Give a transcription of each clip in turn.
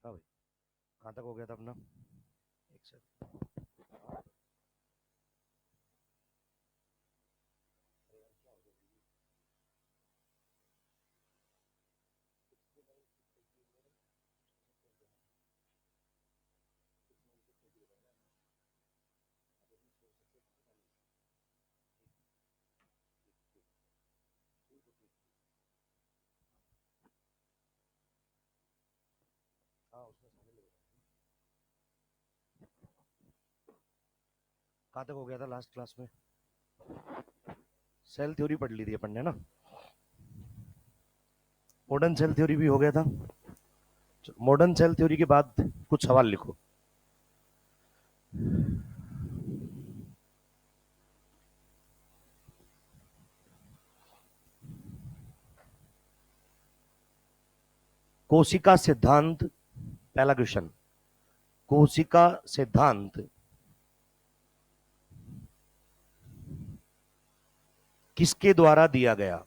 हाँ भाई, कहाँ तक हो गया था अपना? एक सेकंड। हाँ, उसमें शामिल हो गया। कहाँ तक हो गया था लास्ट क्लास में? सेल थ्योरी पढ़ ली थी अपन ने ना। मॉडर्न सेल थ्योरी भी हो गया था। मॉडर्न सेल थ्योरी के बाद कुछ सवाल लिखो। कोशिका सिद्धांत, पहला क्वेश्चन। कोशिका सिद्धांत किसके द्वारा दिया गया?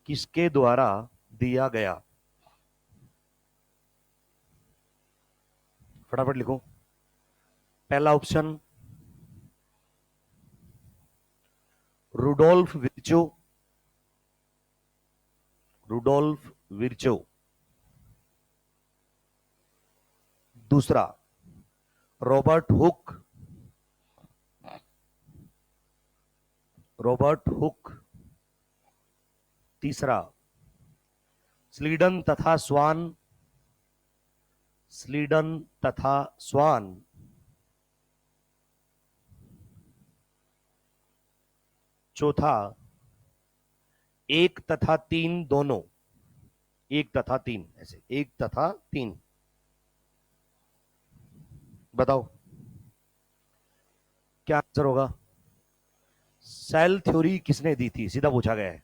किसके द्वारा दिया गया? फटाफट लिखो। पहला option Rudolf Virchow. Rudolf Virchow. दूसरा रॉबर्ट हुक। Robert Hooke. तीसरा स्लीडन तथा स्वान। स्लीडन तथा स्वान। चौथा एक तथा तीन दोनों। एक तथा तीन, ऐसे एक तथा तीन। बताओ क्या आंसर होगा? सेल थ्योरी किसने दी थी, सीधा पूछा गया है।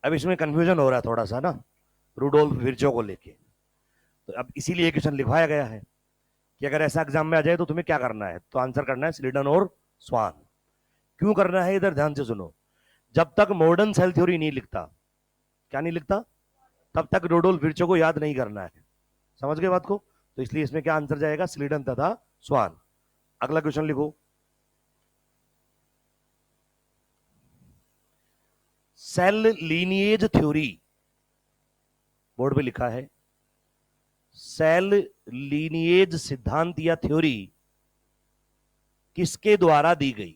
अब इसमें कंफ्यूजन हो रहा है थोड़ा सा ना, रुडोल्फ विर्चो को लेके। तो अब इसीलिए क्वेश्चन लिखवाया गया है कि अगर ऐसा एग्जाम में आ जाए तो तुम्हें क्या करना है, तो आंसर करना है स्लीडन और स्वान। क्यों करना है, इधर ध्यान से सुनो। जब तक मॉडर्न सेल थ्योरी नहीं लिखता, क्या नहीं लिखता, तब तक रुडोल्फ विर्चो को याद नहीं करना है। समझ गए बात को? तो इसलिए इसमें क्या आंसर जाएगा, स्लीडन तथा स्वान। अगला क्वेश्चन लिखो। सेल लीनिएज थ्योरी, बोर्ड पे लिखा है। सेल लीनिएज सिद्धांत या थ्योरी किसके द्वारा दी गई?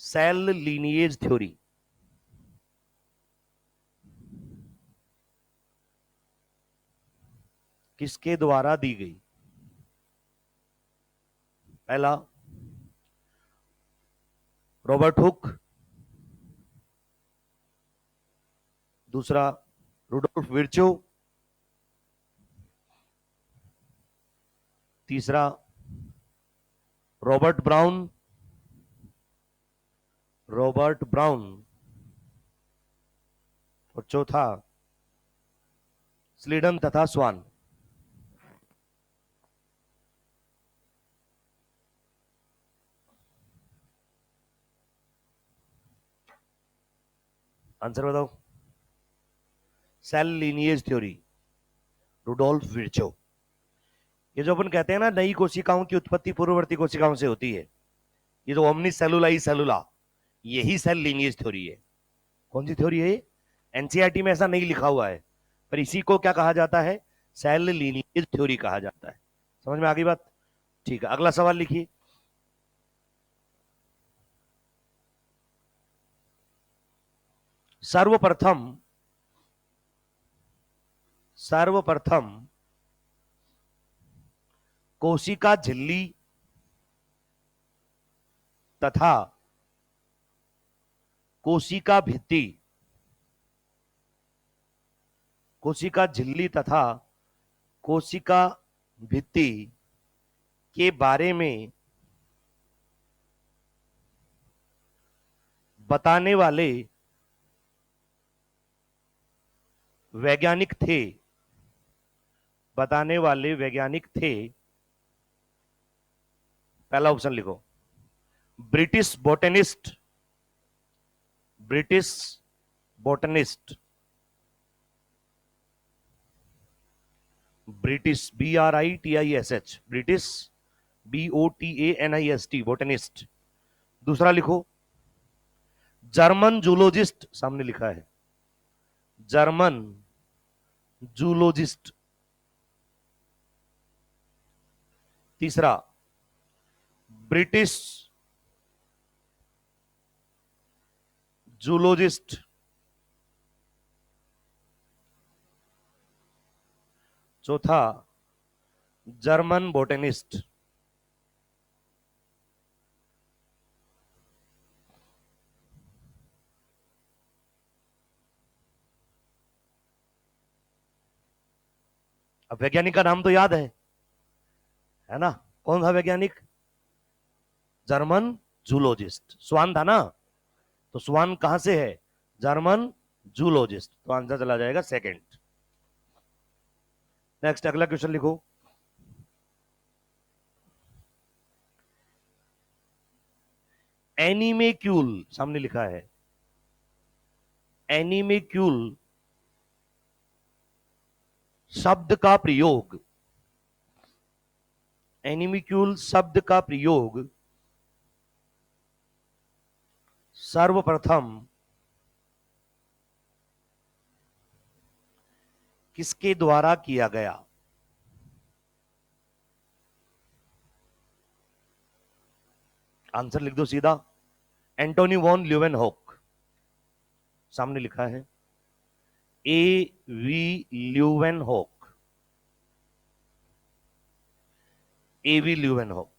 सेल लीनिएज थ्योरी किसके द्वारा दी गई? पहला रॉबर्ट हुक। दूसरा रुडोल्फ विर्चो। तीसरा रॉबर्ट ब्राउन। Robert Brown. और चौथा स्लीडन तथा स्वान। आंसर बताओ। Cell lineage theory, Rudolf Virchow. ये जो अपन कहते हैं ना, नई कोशिकाओं की उत्पत्ति पूर्ववर्ती कोशिकाओं से होती है, ये जो ओमनी सेलुलाई सेलुला, यही सेल लीनिएज थ्योरी है। कौन सी थ्योरी है? एनसीईआरटी में ऐसा नहीं लिखा हुआ है, पर इसी को क्या कहा जाता है, सेल लीनिएज थ्योरी कहा जाता है। समझ में आ गई बात? ठीक है, अगला सवाल लिखिए। सर्वप्रथम सर्वप्रथम कोशिका झिल्ली तथा कोशिका भित्ति, कोशिका झिल्ली तथा कोशिका भित्ति के बारे में बताने वाले वैज्ञानिक थे। बताने वाले वैज्ञानिक थे। पहला ऑप्शन लिखो, British botanist. British botanist. British, BRITISH, British, BOTANIST, botanist. दूसरा लिखो जर्मन जूलॉजिस्ट, सामने लिखा है जर्मन जूलॉजिस्ट। तीसरा ब्रिटिश जूलॉजिस्ट। चौथा जर्मन बोटेनिस्ट। अब वैज्ञानिक का नाम तो याद है ना? कौन था वैज्ञानिक? German zoologist. स्वान था ना, तो स्वान कहां से है? जर्मन जूलॉजिस्ट, तो आंसर चला जाएगा सेकंड। नेक्स्ट अगला क्वेश्चन लिखो। एनिमेक्यूल, सामने लिखा है एनिमेक्यूल शब्द का प्रयोग, एनिमिक्यूल शब्द का प्रयोग सर्वप्रथम किसके द्वारा किया गया? आंसर लिख दो सीधा, एंटोनी वॉन ल्यूवेनहॉक। सामने लिखा है A.V. Leeuwenhoek, A.V. ल्यूवेनहॉक।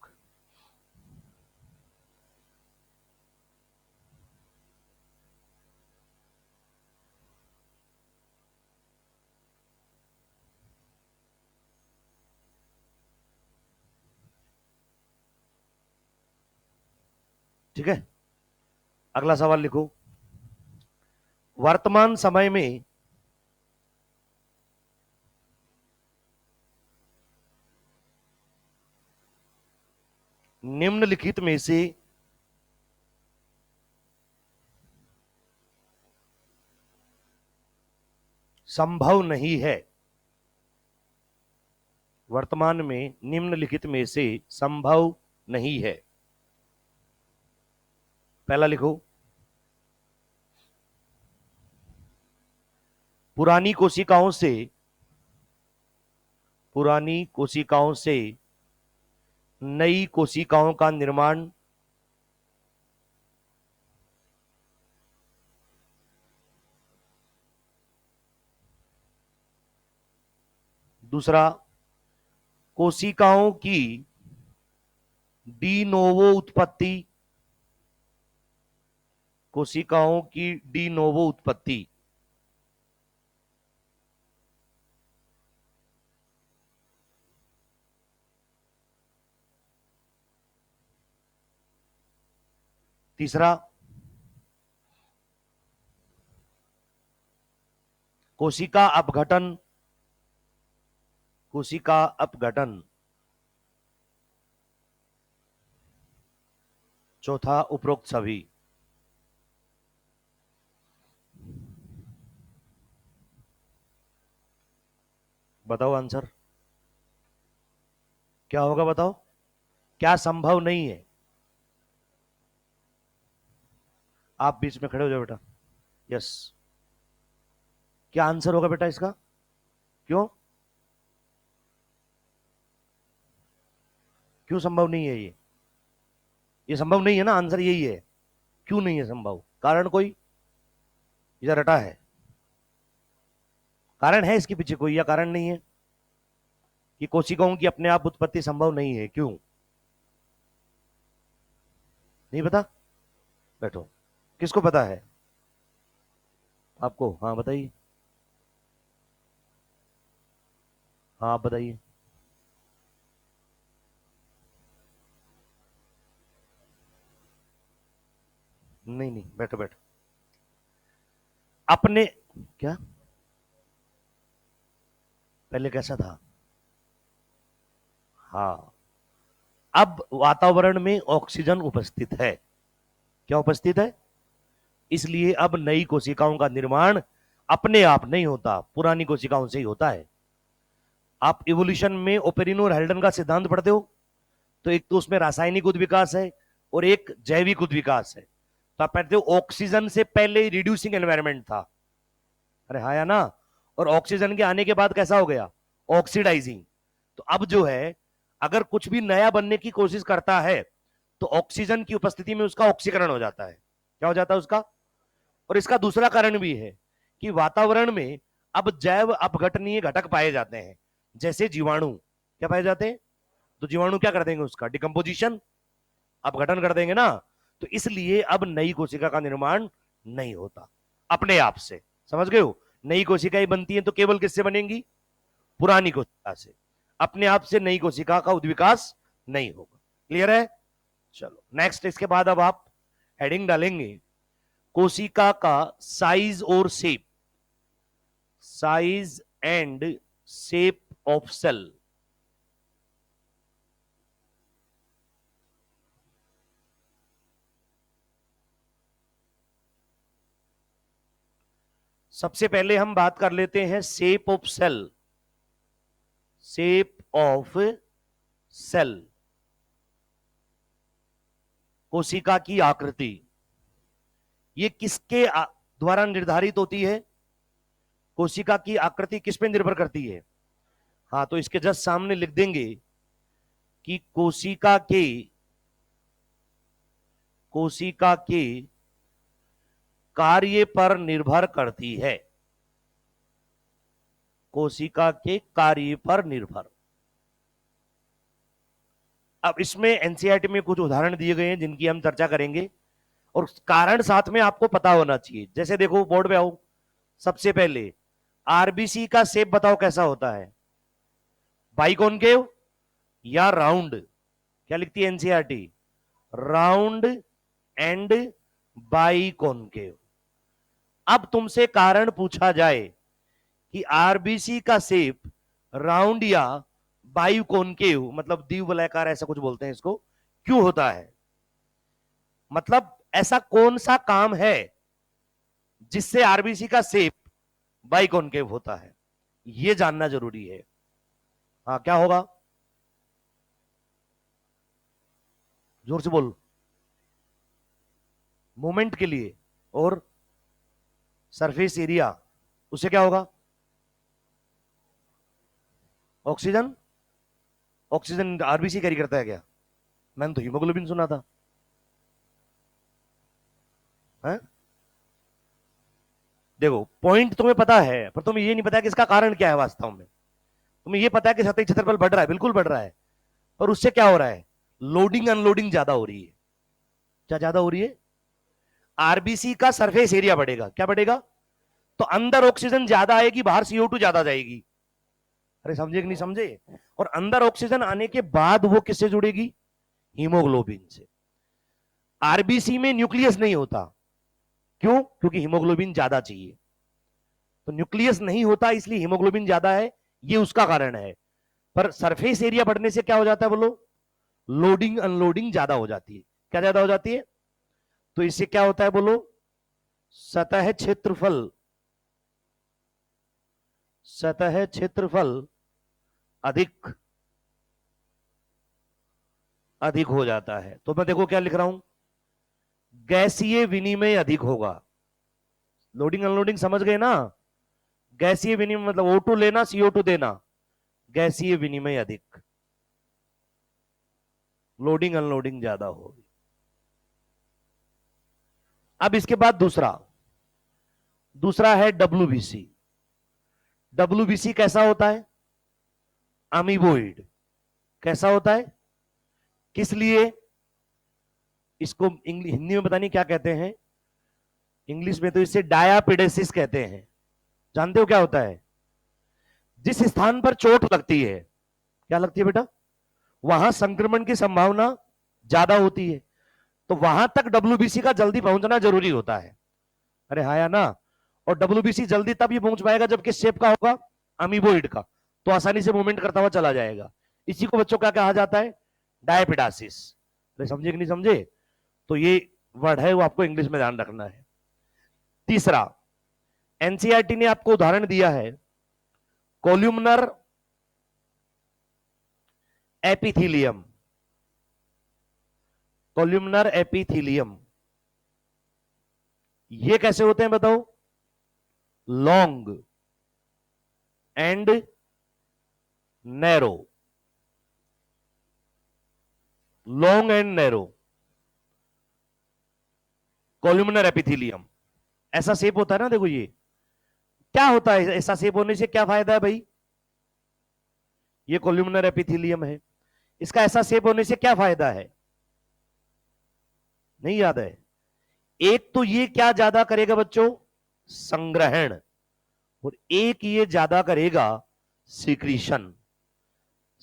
ठीक है, अगला सवाल लिखो। वर्तमान समय में निम्नलिखित में से संभव नहीं है, वर्तमान में निम्नलिखित में से संभव नहीं है। पहला लिखो पुरानी कोशिकाओं से नई कोशिकाओं का निर्माण, दूसरा कोशिकाओं की डी नोवो उत्पत्ति, कोशिकाओं की डी नोवो उत्पत्ति, तीसरा कोशिका अपघटन, कोशिका अपघटन, चौथा उपरोक्त सभी। बताओ आंसर क्या होगा, बताओ क्या संभव नहीं है? आप बीच में खड़े हो जाओ बेटा। यस, क्या आंसर होगा बेटा इसका? क्यों क्यों संभव नहीं है ये संभव नहीं है ना, आंसर यही है। क्यों नहीं है संभव? कारण कोई इधर रटा है? कारण है इसके पीछे कोई, या कारण नहीं है कि कोशिकाओं की अपने आप उत्पत्ति संभव नहीं है? क्यों नहीं पता? बैठो, किसको पता है? आपको? हाँ बताइए, हाँ आप बताइए। नहीं नहीं, बैठो बैठो। अपने क्या पहले कैसा था? हाँ, अब वातावरण में ऑक्सीजन उपस्थित है। क्या उपस्थित है? इसलिए अब नई कोशिकाओं का निर्माण अपने आप नहीं होता, पुरानी कोशिकाओं से ही होता है। आप इवोल्यूशन में ओपेरिनो और हेल्डन का सिद्धांत पढ़ते हो, तो एक तो उसमें रासायनिक उद्विकास है और एक जैविक उद्विकास है। तो आप पढ़ते हो ऑक्सीजन से पहले रिड्यूसिंग एनवायरनमेंट था, अरे हाँ या ना, और ऑक्सीजन के आने के बाद कैसा हो गया, ऑक्सीडाइजिंग। तो अब जो है अगर कुछ भी नया बनने की कोशिश करता है तो ऑक्सीजन की उपस्थिति में उसका ऑक्सीकरण हो जाता है। क्या हो जाता है उसका? और इसका दूसरा कारण भी है कि वातावरण में अब जैव अपघटनीय घटक पाए जाते हैं, जैसे जीवाणु। क्या पाए जाते हैं? तो जीवाणु क्या कर देंगे, उसका डिकम्पोजिशन, अपघटन कर देंगे ना। तो इसलिए अब नई कोशिका का निर्माण नहीं होता अपने आप से। समझ गए हो? नई कोशिकाएं बनती हैं तो केवल किससे बनेंगी? पुरानी कोशिका से। अपने आप से नई कोशिका का उद्विकास नहीं होगा। क्लियर है? चलो नेक्स्ट, इसके बाद अब आप हेडिंग डालेंगे कोशिका का साइज और shape, size and shape of cell. सबसे पहले हम बात कर लेते हैं shape of cell. Shape of cell, कोशिका की आकृति, ये किसके द्वारा निर्धारित होती है? कोशिका की आकृति किस पे निर्भर करती है? हाँ, तो इसके जस्ट सामने लिख देंगे कि कोशिका के कार्य पर निर्भर करती है। कोशिका के कार्य पर निर्भर। अब इसमें एनसीईआरटी में कुछ उदाहरण दिए गए हैं जिनकी हम चर्चा करेंगे, और कारण साथ में आपको पता होना चाहिए। जैसे देखो बोर्ड पे आओ, सबसे पहले आरबीसी का शेप बताओ कैसा होता है, बाइकॉनकेव या राउंड? क्या लिखती है एनसीईआरटी? Round and biconcave. अब तुमसे कारण पूछा जाए कि आरबीसी का शेप राउंड या बाइकॉनकेव, मतलब द्विवलयाकार ऐसा कुछ बोलते हैं इसको, क्यों होता है? मतलब ऐसा कौन सा काम है जिससे आरबीसी का शेप बाइकॉनकेव होता है, यह जानना जरूरी है। हाँ, क्या होगा? जोर से बोल। मूवमेंट के लिए और सरफेस एरिया, उससे क्या होगा? ऑक्सीजन। ऑक्सीजन आरबीसी कैरी करता है क्या? मैंने तो हीमोग्लोबिन सुना था है? देखो पॉइंट तुम्हें पता है, पर तुम्हें ये नहीं पता कि इसका कारण क्या है वास्तव में। तुम्हें ये पता है कि सतही क्षेत्रफल बढ़ रहा है, बिल्कुल बढ़ रहा है, पर उससे क्या हो रहा है? लोडिंग अनलोडिंग ज्यादा हो रही है। क्या ज्यादा हो रही है? आरबीसी का सरफेस एरिया बढ़ेगा। क्या बढ़ेगा? तो अंदर ऑक्सीजन ज्यादा आएगी, बाहर CO2 ज्यादा जाएगी। अरे समझे कि नहीं समझे? और अंदर ऑक्सीजन आने के बाद वो किससे जुड़ेगी? हीमोग्लोबिन से। आरबीसी में न्यूक्लियस नहीं होता, क्यों? क्योंकि हीमोग्लोबिन ज्यादा चाहिए। तो न्यूक्लियस नहीं होता इसलिए हीमोग्लोबिन ज्यादा है, ये उसका कारण है। पर सरफेस एरिया बढ़ने से क्या हो जाता है बोलो? लोडिंग अनलोडिंग ज्यादा हो जाती है। क्या ज्यादा हो जाती है? तो इससे क्या होता है बोलो? सतह क्षेत्रफल, सतह क्षेत्रफल अधिक अधिक हो जाता है। तो मैं देखो क्या लिख रहा हूं, गैसीय विनिमय अधिक होगा। लोडिंग अनलोडिंग समझ गए ना? गैसीय विनिमय मतलब O2 लेना, CO2 देना, गैसीय विनिमय अधिक, लोडिंग अनलोडिंग ज्यादा होगी। अब इसके बाद दूसरा दूसरा है डब्ल्यूबीसी। डब्ल्यूबीसी कैसा होता है? अमीबोइड। कैसा होता है? किस लिए? इसको हिंदी में बतानी क्या कहते हैं, इंग्लिश में तो इसे डायापिडेसिस कहते हैं। जानते हो क्या होता है? जिस स्थान पर चोट लगती है, क्या लगती है बेटा, वहां संक्रमण की संभावना ज्यादा होती है, तो वहां तक डब्ल्यूबीसी का जल्दी पहुंचना जरूरी होता है। अरे हाँ या ना? और डब्ल्यूबीसी जल्दी तब ये पहुंच पाएगा जब किस शेप का होगा? अमीबोइड का, तो आसानी से मूवमेंट करता हुआ चला जाएगा। इसी को बच्चों क्या कहा जाता है? डायपिडासिस। समझे कि नहीं समझे? तो ये वर्ड है वो आपको इंग्लिश में ध्यान रखना है। तीसरा, एनसीईआरटी ने आपको उदाहरण दिया है कोल्यूमनर एपिथीलियम, कोल्यूमिनर एपिथीलियम, ये कैसे होते हैं बताओ? Long and narrow, long and narrow columnar epithelium, ऐसा शेप होता है ना। देखो ये क्या होता है, ऐसा शेप होने से क्या फायदा है भाई? ये कोल्यूमिनर एपिथीलियम है, इसका ऐसा शेप होने से क्या फायदा है? नहीं याद है? एक तो ये क्या ज्यादा करेगा बच्चों? संग्रहण। और एक ये ज्यादा करेगा सिक्रीशन।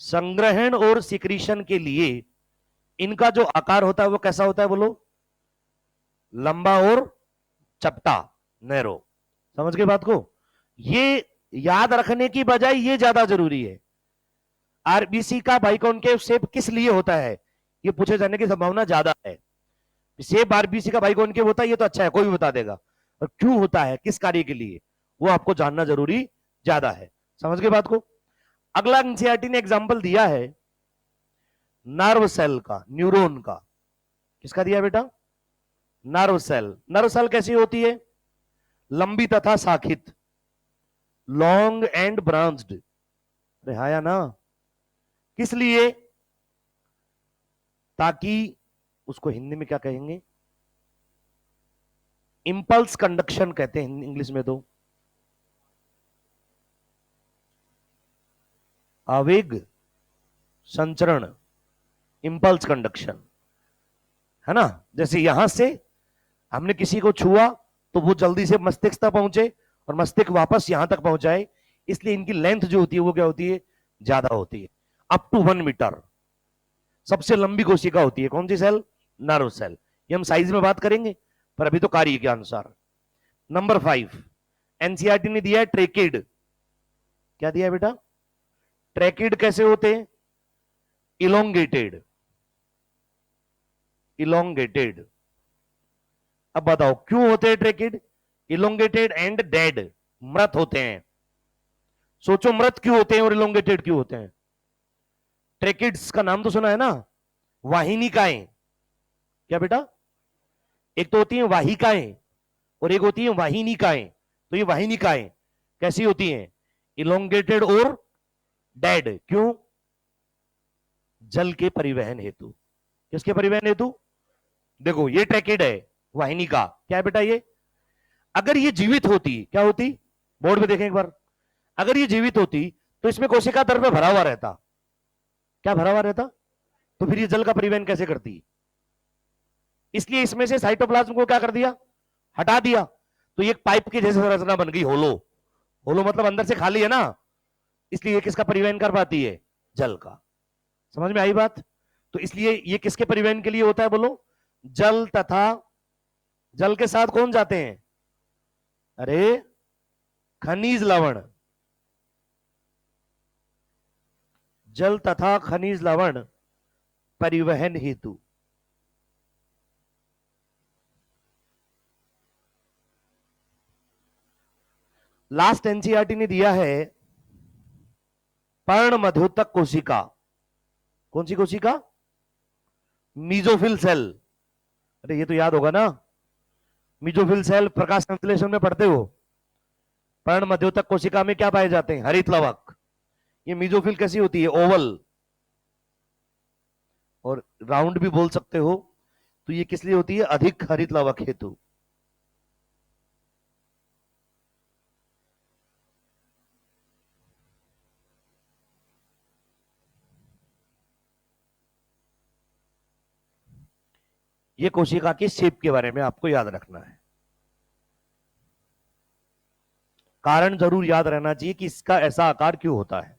संग्रहण और सिक्रीशन के लिए इनका जो आकार होता है वो कैसा होता है बोलो? लंबा और चपटा, नैरो। समझ गए बात को? ये याद रखने की बजाय ये ज्यादा जरूरी है। आरबीसी का बाइकॉनकेव शेप किस लिए होता है, ये पूछे जाने की संभावना ज्यादा है। शेप आरबीसी का बाइकॉनकेव होता है, ये तो अच्छा है, कोई भी बता देगा। और क्यों होता है, किस कार्य के लिए, वो आपको जानना जरूरी ज्यादा है। समझ गए बात को? अगला एनसीईआरटी ने एग्जांपल दिया है नर्व सेल का, न्यूरॉन का। किसका दिया बेटा? Nerve cell. नर्व सेल कैसी होती है? लंबी तथा शाखित, लॉन्ग एंड ब्रांच्ड। रिहाया ना? किस लिए? ताकि उसको हिंदी में क्या कहेंगे? इंपल्स कंडक्शन कहते हैं इंग्लिश में तो। आवेग संचरण, इंपल्स कंडक्शन, है ना। जैसे यहां से हमने किसी को छुआ तो वो जल्दी से मस्तिष्क तक पहुंचे और मस्तिष्क वापस यहां तक पहुंचाए, इसलिए इनकी लेंथ जो होती है वो क्या होती है? ज्यादा होती है, अप टू 1 मीटर। सबसे लंबी कोशिका होती है कौन सी सेल? Nerve cell. ये हम साइज में बात करेंगे, पर अभी तो कार्य के अनुसार। नंबर 5 एनसीईआरटी ने दिया है ट्रेकिड। क्या दिया है बेटा? ट्रेकिड कैसे होते हैं? Elongated, elongated. अब बताओ क्यों होते हैं ट्रेकिड? इलोंगेटेड एंड डेड, मृत होते हैं। सोचो मृत क्यों होते हैं और इलोंगेटेड क्यों होते हैं? ट्रेकिड्स का नाम तो सुना है ना, वाहिनिकाएं। क्या बेटा? एक तो होती है वाहिकाएं और एक होती है वाहिनिकाएं। तो ये वाहिनिकाएं कैसी होती हैं? इलोंगेटेड और डेड। क्यों? जल के परिवहन हेतु। किसके परिवहन हेतु? देखो ये ट्रेकिड है, वाहिनिका क्या है बेटा ये? अगर ये जीवित होती, क्या होती? बोर्ड में देखें एक बार। अगर ये जीवित होती तो इसमें कोशिका द्रव्य में भरा हुआ रहता। क्या भरा हुआ रहता? तो फिर ये जल का परिवहन कैसे करती? इसलिए इसमें से साइटोप्लाज्म को क्या कर दिया? हटा दिया। तो ये पाइप की जैसे संरचना बन गई, होलो। होलो मतलब अंदर से खाली है ना, इसलिए ये किसका परिवहन कर पाती है? जल का। समझ में आई बात? तो इसलिए ये किसके परिवहन के लिए होता है बोलो? जल तथा जल के साथ कौन जाते हैं? अरे खनिज लवण। जल तथा खनिज लवण परिवहन हेतु। लास्ट एनसीईआरटी ने दिया है पर्ण मध्योतक कोशिका। कौन सी कोशिका? Mesophyll cell. अरे ये तो याद होगा ना, मीजोफिल सेल प्रकाश संश्लेषण में पढ़ते हो। पर्ण मध्योतक कोशिका में क्या पाए जाते हैं? हरित लवक। ये मीजोफिल कैसी होती है? ओवल और राउंड भी बोल सकते हो। तो ये किस लिए होती है? अधिक हरित लवक हेतु। ये कोशिका की शेप के बारे में आपको याद रखना है। कारण जरूर याद रहना चाहिए कि इसका ऐसा आकार क्यों होता है।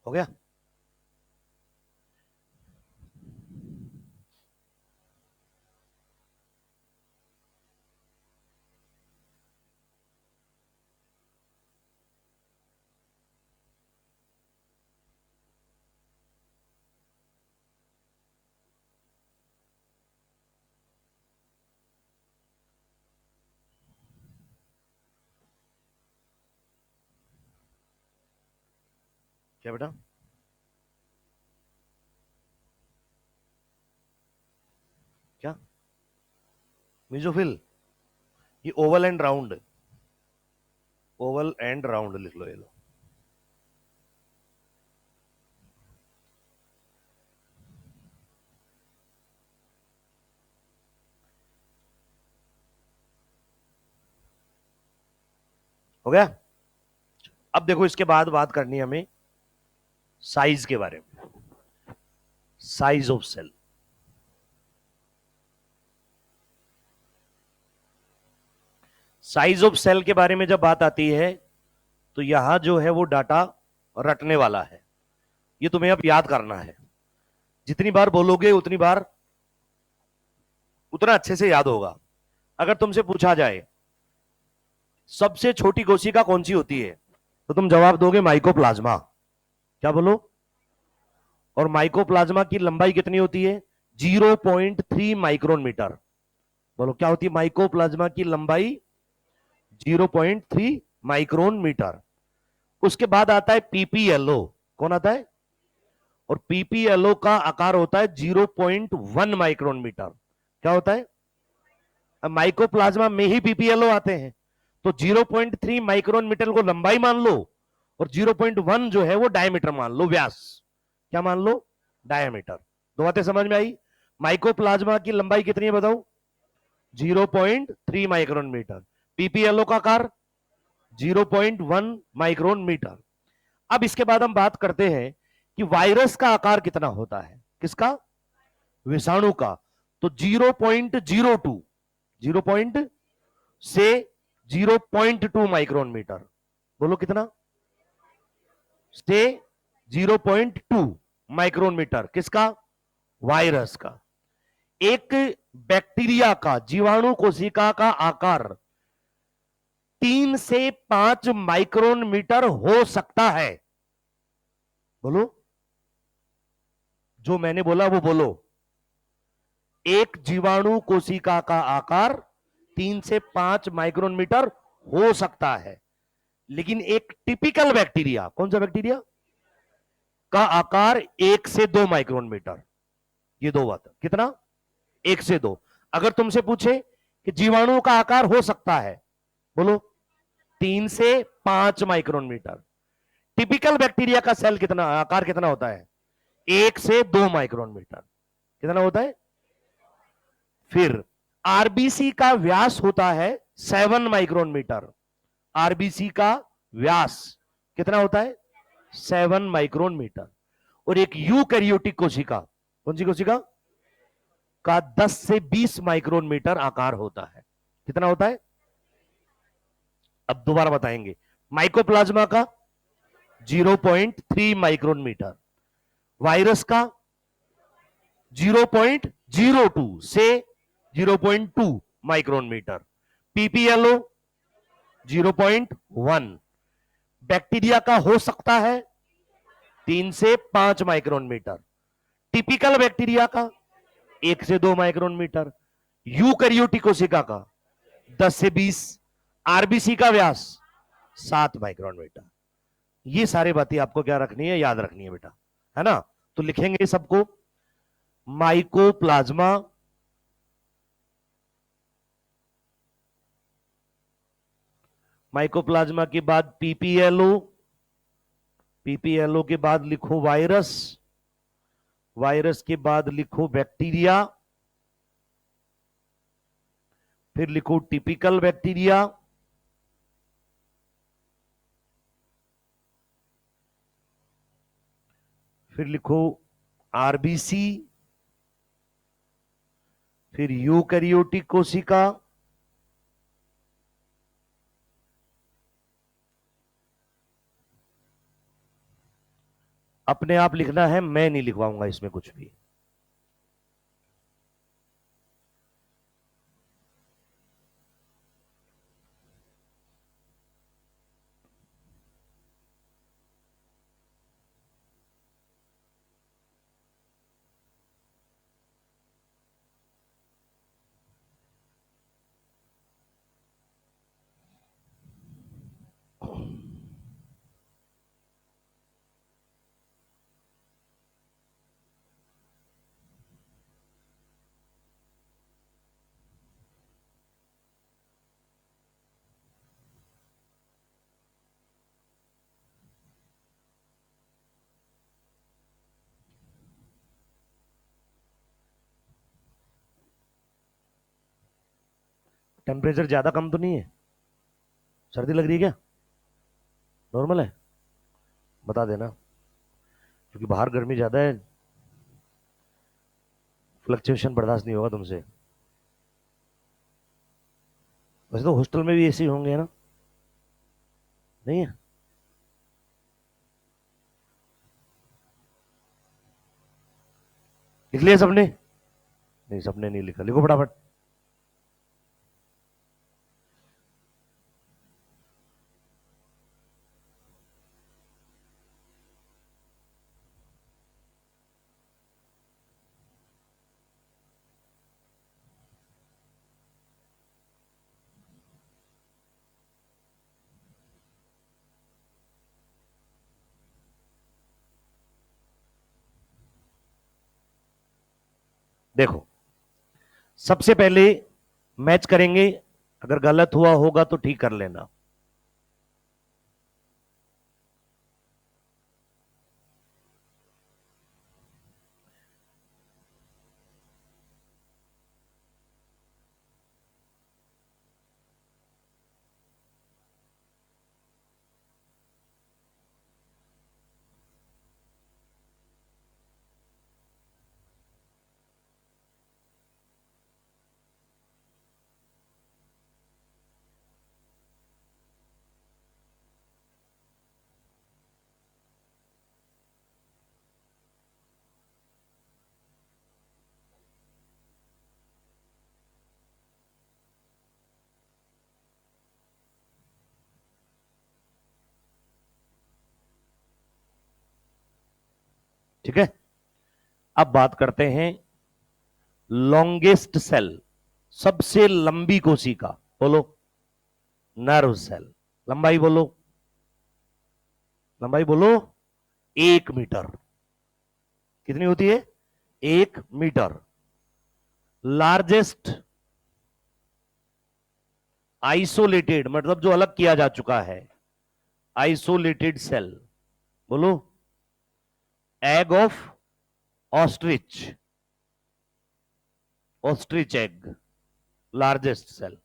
हो गया? क्या बेटा? क्या मीजोफिल? ये Oval and round, Oval and round लिख लो, ये लो। हो गया? अब देखो, इसके बाद बात करनी है हमें साइज के बारे में, size of cell. Size of cell के बारे में जब बात आती है तो यहां जो है वो डाटा रटने वाला है, ये तुम्हें अब याद करना है। जितनी बार बोलोगे उतनी बार उतना अच्छे से याद होगा। अगर तुमसे पूछा जाए सबसे छोटी कोशिका कौन सी होती है, तो तुम जवाब दोगे माइकोप्लाज्मा। क्या बोलो? और माइकोप्लाज्मा की लंबाई कितनी होती है? 0.3 माइक्रोन मीटर। बोलो क्या होती है माइकोप्लाज्मा की लंबाई? 0.3 माइक्रोन मीटर। उसके बाद आता है पीपीएलओ। कौन आता है? और पीपीएलओ का आकार होता है 0.1 माइक्रोन मीटर। क्या होता है? अब माइकोप्लाज्मा में ही पीपीएलओ आते हैं, तो 0.3 माइक्रोन मीटर को लंबाई मान लो और 0.1 जो है वो डायमीटर मान लो, व्यास। क्या मान लो? डायमीटर। दो बातें समझ में आई? माइकोप्लाज्मा की लंबाई कितनी है बताओ? 0.3 माइक्रोन मीटर। पीपीएलओ का आकार 0.1 माइक्रोन मीटर। अब इसके बाद हम बात करते हैं कि वायरस का आकार कितना होता है। किसका? विषाणु का। तो 0.02, 0. से 0.2 माइक्रोन मीटर। बोलो कितना? से 0.2 माइक्रोन मीटर। किसका? वायरस का। एक बैक्टीरिया का, जीवाणु कोशिका का आकार 3 से 5 माइक्रोन मीटर हो सकता है। बोलो, जो मैंने बोला वो बोलो। एक जीवाणु कोशिका का आकार 3 से 5 माइक्रोन मीटर हो सकता है, लेकिन एक टिपिकल बैक्टीरिया, कौन सा बैक्टीरिया, का आकार 1 से 2 माइक्रोन मीटर। ये दो बात। कितना? 1 से 2। अगर तुमसे पूछे कि जीवाणु का आकार हो सकता है, बोलो 3 से 5 माइक्रोन मीटर। टिपिकल बैक्टीरिया का सेल कितना आकार कितना होता है? 1 से 2 माइक्रोन मीटर। कितना होता है? फिर आरबीसी का व्यास होता है 7 माइक्रोन मीटर। आरबीसी का व्यास कितना होता है? 7 माइक्रोन मीटर। और एक यूकैरियोटिक कोशिका, कौन सी कोशिका का 10 से 20 माइक्रोन मीटर आकार होता है। कितना होता है? अब दोबारा बताएंगे। माइकोप्लाज्मा का 0.3 माइक्रोन मीटर, वायरस का 0.02 से 0.2 माइक्रोन मीटर, पीपीएलओ 0.1, बैक्टीरिया का हो सकता है 3 से 5 माइक्रोन मीटर, टिपिकल बैक्टीरिया का 1 से 2 माइक्रोन मीटर, यूकैरियोटिक कोशिका का 10 से 20, आरबीसी का व्यास 7 माइक्रोन मीटर। ये सारी बातें आपको क्या रखनी है? याद रखनी है बेटा, है ना? तो लिखेंगे सबको। माइकोप्लाज्मा माइकोप्लाज्मा के बाद पीपीएलओ, पीपीएलओ के बाद लिखो वायरस, वायरस के बाद लिखो बैक्टीरिया, फिर लिखो टिपिकल बैक्टीरिया, फिर लिखो आरबीसी, फिर यूकैरियोटिक कोशिका, अपने आप लिखना है, मैं नहीं लिखवाऊंगा इसमें कुछ भी। टेम्परेचर ज्यादा कम तो नहीं है? सर्दी लग रही है क्या? नॉर्मल है? बता देना, क्योंकि बाहर गर्मी ज्यादा है, फ्लक्चुएशन बर्दाश्त नहीं होगा तुमसे। वैसे तो हॉस्टल में भी एसी होंगे ना? नहीं है? लिख लिया सबने? नहीं, सबने नहीं लिखा, लिखो फटाफट। देखो, सबसे पहले मैच करेंगे, अगर गलत हुआ होगा तो ठीक कर लेना। ठीक है, अब बात करते हैं लॉन्गेस्ट सेल, सबसे लंबी कोशिका। बोलो। Nerve cell. लंबाई बोलो, लंबाई बोलो। 1 मीटर। कितनी होती है? 1 मीटर। लार्जेस्ट आइसोलेटेड, मतलब जो अलग किया जा चुका है, आइसोलेटेड सेल। बोलो। Egg of ostrich. Ostrich egg, largest cell.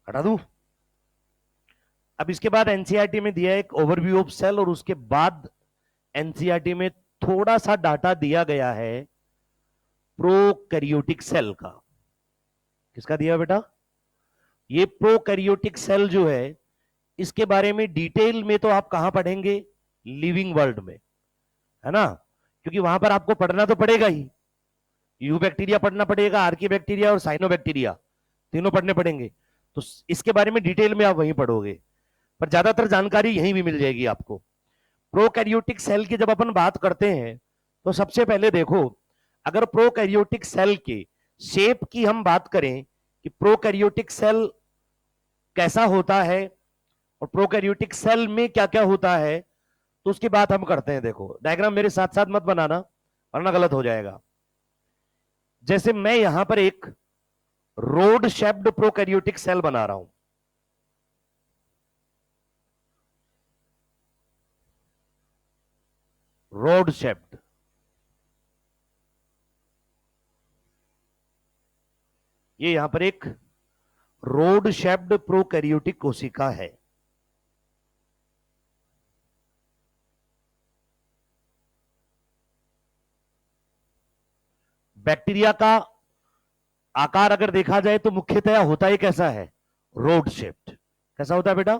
हटा दूं? अब इसके बाद एनसीईआरटी में दिया एक ओवरव्यू ऑफ सेल, और उसके बाद एनसीईआरटी में थोड़ा सा डाटा दिया गया है प्रोकैरियोटिक सेल का। किसका दिया बेटा? ये प्रोकैरियोटिक सेल जो है, इसके बारे में डिटेल में तो आप कहां पढ़ेंगे? लिविंग वर्ल्ड में, है ना? क्योंकि वहां पर आपको पढ़ना तो पड़ेगा ही। यू बैक्टीरिया पढ़ना पड़ेगा, आर्की बैक्टीरिया और साइनो बैक्टीरिया, तीनों पढ़ने पड़ेंगे। तो इसके बारे में डिटेल में आप वहीं पढ़ोगे, पर ज्यादातर जानकारी यहीं भी मिल जाएगी आपको। प्रोकैरियोटिक सेल की जब अपन बात करते हैं, तो सबसे पहले देखो, अगर प्रोकैरियोटिक सेल के शेप की हम बात करें कि प्रोकैरियोटिक सेल कैसा होता है और प्रोकैरियोटिक सेल में क्या क्या होता है, तो उसकी बात हम करते हैं। देखो डायग्राम मेरे साथ साथ मत बनाना वरना गलत हो जाएगा। जैसे मैं यहां पर एक रोड शेप्ड प्रोकैरियोटिक सेल बना रहा हूं। रोड शेप्ड, ये यहां पर एक रोड शेप्ड प्रोकैरियोटिक कोशिका है। बैक्टीरिया का आकार अगर देखा जाए तो मुख्यतया होता ही कैसा है, रोड शेप्ड। कैसा होता है बेटा?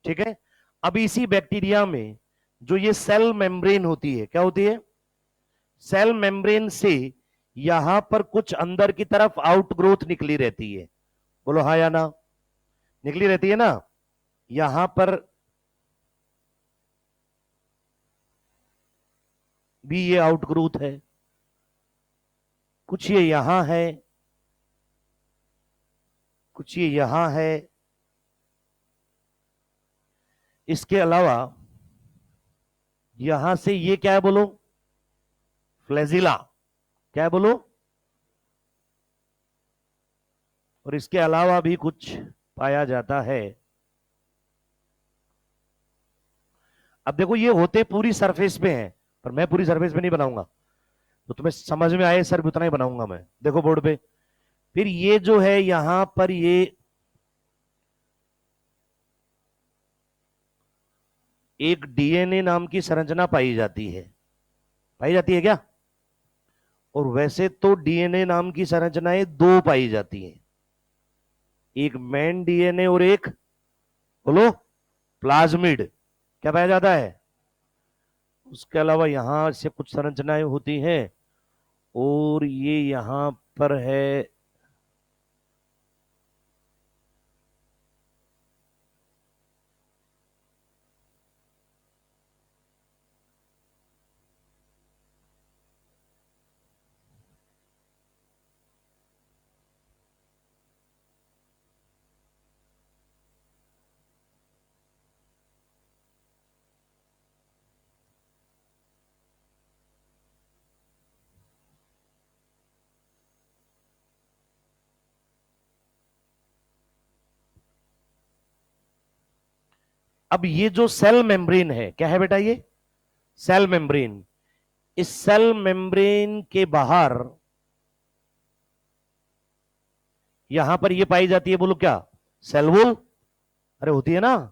ठीक है। अब इसी बैक्टीरिया में जो ये सेल मेम्ब्रेन होती है, क्या होती है? सेल मेम्ब्रेन से यहां पर कुछ अंदर की तरफ आउटग्रोथ निकली रहती है। बोलो हाँ या ना? निकली रहती है ना। यहां पर भी ये आउटग्रोथ है, कुछ ये यहां है, कुछ ये यहां है। इसके अलावा यहां से ये क्या है बोलो? फ्लैजिला। क्या है बोलो? और इसके अलावा भी कुछ पाया जाता है। अब देखो ये होते पूरी सरफेस पे हैं, पर मैं पूरी सरफेस पे नहीं बनाऊंगा, तो तुम्हें समझ में आए सर उतना ही बनाऊंगा मैं। देखो बोर्ड पे, फिर ये जो है यहां पर ये एक डीएनए नाम की संरचना पाई जाती है। पाई जाती है क्या? और वैसे तो डीएनए नाम की संरचनाएं दो पाई जाती हैं, एक मेन डीएनए और एक बोलो प्लाज्मिड। क्या पाया जाता है? उसके अलावा यहां से कुछ संरचनाएं होती हैं और ये यहां पर है। अब ये जो सेल मेम्ब्रेन है, क्या है बेटा? ये सेल मेम्ब्रेन। इस सेल मेम्ब्रेन के बाहर यहां पर ये पाई जाती है, बोलो क्या? Cell wall. अरे होती है ना।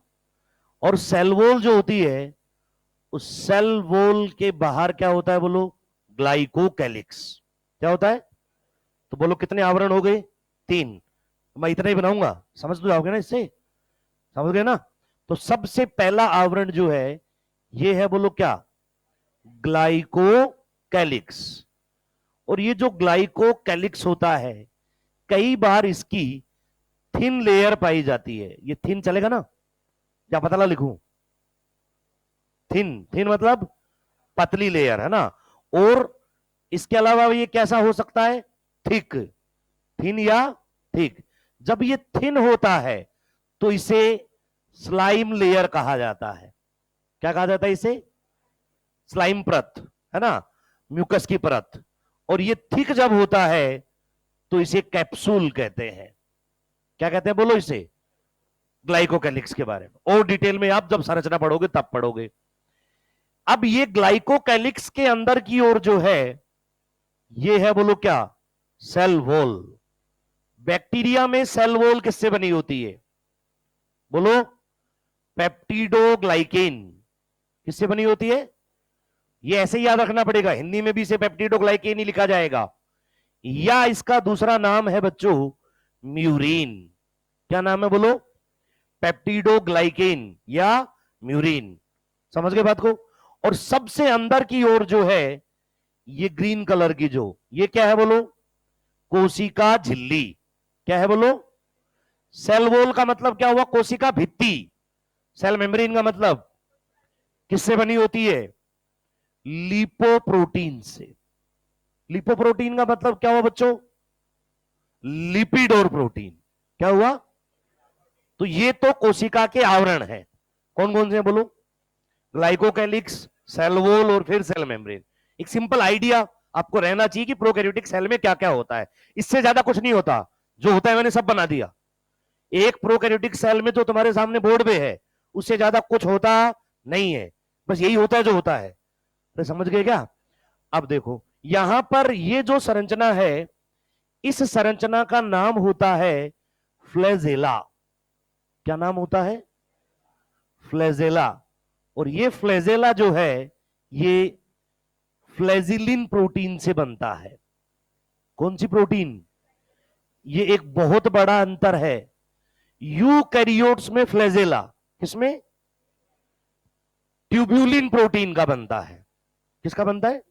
और सेल वॉल जो होती है, उस सेल वॉल के बाहर क्या होता है बोलो? ग्लाइकोकैलिक्स। क्या होता है? तो बोलो कितने आवरण हो गए? 3। मैं इतना ही बनाऊंगा, समझ तो जाओगे ना इससे? समझ गए ना? तो सबसे पहला आवरण जो है ये है बोलो क्या? ग्लाइकोकैलिक्स। और ये जो ग्लाइकोकैलिक्स होता है, कई बार इसकी थिन लेयर पाई जाती है। ये थिन चलेगा ना, या पतला लिखूं? थिन, थिन मतलब पतली लेयर है ना। और इसके अलावा ये कैसा हो सकता है? थिक। थिन या थिक। जब ये थिन होता है तो इसे स्लाइम लेयर कहा जाता है। क्या कहा जाता है इसे? स्लाइम परत, है ना, म्यूकस की परत। और ये थिक जब होता है तो इसे कैप्सूल कहते हैं। क्या कहते हैं बोलो इसे? ग्लाइकोकैलिक्स के बारे में और डिटेल में आप जब संरचना पढ़ोगे तब पढ़ोगे। अब ये ग्लाइकोकैलिक्स के अंदर की ओर जो है ये है बोलो क्या? Cell wall. बैक्टीरिया में सेल वॉल किससे बनी होती है बोलो? पेप्टिडोग्लाइकेन। किससे बनी होती है? ये ऐसे ही याद रखना पड़ेगा, हिंदी में भी इसे पेप्टिडोग्लाइकेन ही लिखा जाएगा। या इसका दूसरा नाम है बच्चों म्यूरिन। क्या नाम है बोलो? पेप्टिडोग्लाइकेन या म्यूरिन। समझ गए बात को? और सबसे अंदर की ओर जो है ये ग्रीन कलर की, जो ये क्या है बोलो? कोशिका झिल्ली। क्या है बोलो? सेल वॉल का मतलब क्या हुआ? कोशिका भित्ति। सेल मेम्ब्रेन का मतलब किससे बनी होती है? लिपोप्रोटीन से। लिपोप्रोटीन का मतलब क्या हुआ बच्चों? लिपिड और प्रोटीन। क्या हुआ? तो ये तो कोशिका के आवरण है। कौन कौन से हैं बोलो? ग्लाइकोकैलिक्स, सेल वॉल और फिर सेल मेम्ब्रेन। एक सिंपल आइडिया आपको रहना चाहिए कि प्रोकैरियोटिक सेल में क्या क्या होता है। इससे ज्यादा कुछ नहीं होता, जो होता है मैंने सब बना दिया। एक प्रोकैरियोटिक सेल में जो तुम्हारे सामने बोर्ड पे है, उससे ज्यादा कुछ होता नहीं है, बस यही होता है जो होता है। तो समझ गए क्या? अब देखो यहां पर ये जो संरचना है, इस संरचना का नाम होता है फ्लैजेला। क्या नाम होता है? फ्लैजेला। और ये फ्लैजेला जो है, ये फ्लैजिलिन प्रोटीन से बनता है। कौन सी प्रोटीन? ये एक बहुत बड़ा अंतर है। यूकैरियोट्स में फ्लैजेला, किसमें? ट्यूब्यूलिन प्रोटीन का बनता है। किसका बनता है?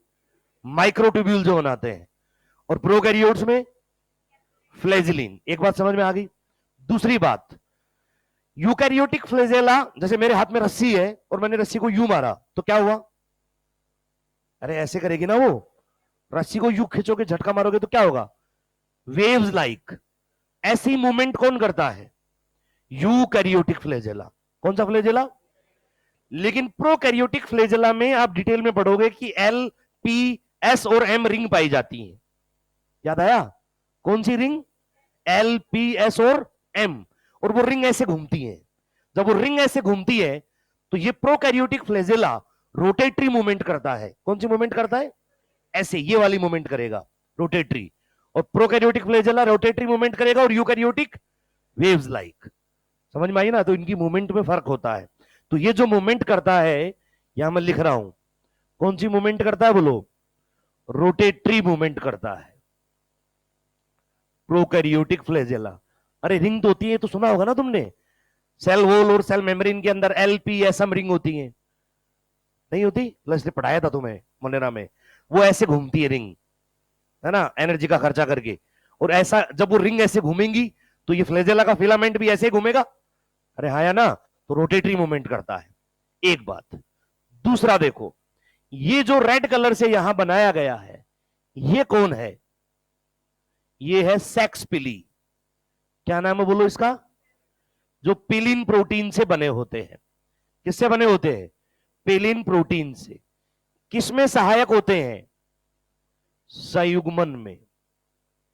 माइक्रोट्यूब्यूल जो बनाते हैं। और प्रोकैरियोट्स में फ्लैजिलिन। एक बात समझ में आ गई। दूसरी बात, यूकैरियोटिक फ्लैजेला, जैसे मेरे हाथ में रस्सी है और मैंने रस्सी को यूं मारा तो क्या हुआ? अरे ऐसे करेगी ना वो, रस्सी को यूं खींचोगे, झटका मारोगे तो क्या होगा? Waves like. ऐसी मूवमेंट कौन करता है? Eukaryotic flagella. कौन सा फ्लैजेला? लेकिन प्रोकैरियोटिक फ्लैजेला में आप डिटेल में पढ़ोगे कि एल, पी, एस और एम रिंग पाई जाती है। याद आया? कौन सी रिंग? एल, पी, एस और एम। और वो रिंग ऐसे घूमती है। जब वो रिंग ऐसे घूमती है तो ये प्रोकैरियोटिक फ्लैजेला रोटेटरी मूवमेंट करता है। कौन सी मूवमेंट करता है? ऐसे, ये वाली मूवमेंट करेगा, रोटेटरी। और प्रोकैरियोटिक फ्लैजेला रोटेटरी मूवमेंट करेगा और यूकैरियोटिक वेव्स लाइक। समझ में आई ना? तो इनकी मूवमेंट में फर्क होता है। तो ये जो मूवमेंट करता है, यहां मैं लिख रहा हूं, कौन सी मूवमेंट करता है बोलो? रोटेटरी मूवमेंट करता है प्रोकैरियोटिक फ्लैजेला। अरे रिंग तो होती है, तो सुना होगा ना तुमने, सेल वॉल और सेल मेम्ब्रेन के अंदर एलपीएसएम रिंग होती है। नहीं होती? प्लस ने पढ़ाया था तुम्हें मोनेरा में। वो ऐसे घूमती है रिंग, है ना, एनर्जी का खर्चा करके। और ऐसा जब वो रिंग ऐसे घूमेंगी तो ये फ्लैजेला का फिलामेंट भी ऐसे घूमेगा। अरे हाँ या ना? तो रोटेटरी मूवमेंट करता है। एक बात। दूसरा देखो, ये जो रेड कलर से यहां बनाया गया है, ये कौन है? ये है सेक्स पिली। क्या नाम है बोलो इसका? जो पिलिन प्रोटीन से बने होते हैं। किससे बने होते हैं? पिलिन प्रोटीन से। किसमें सहायक होते हैं? संयुग्मन में।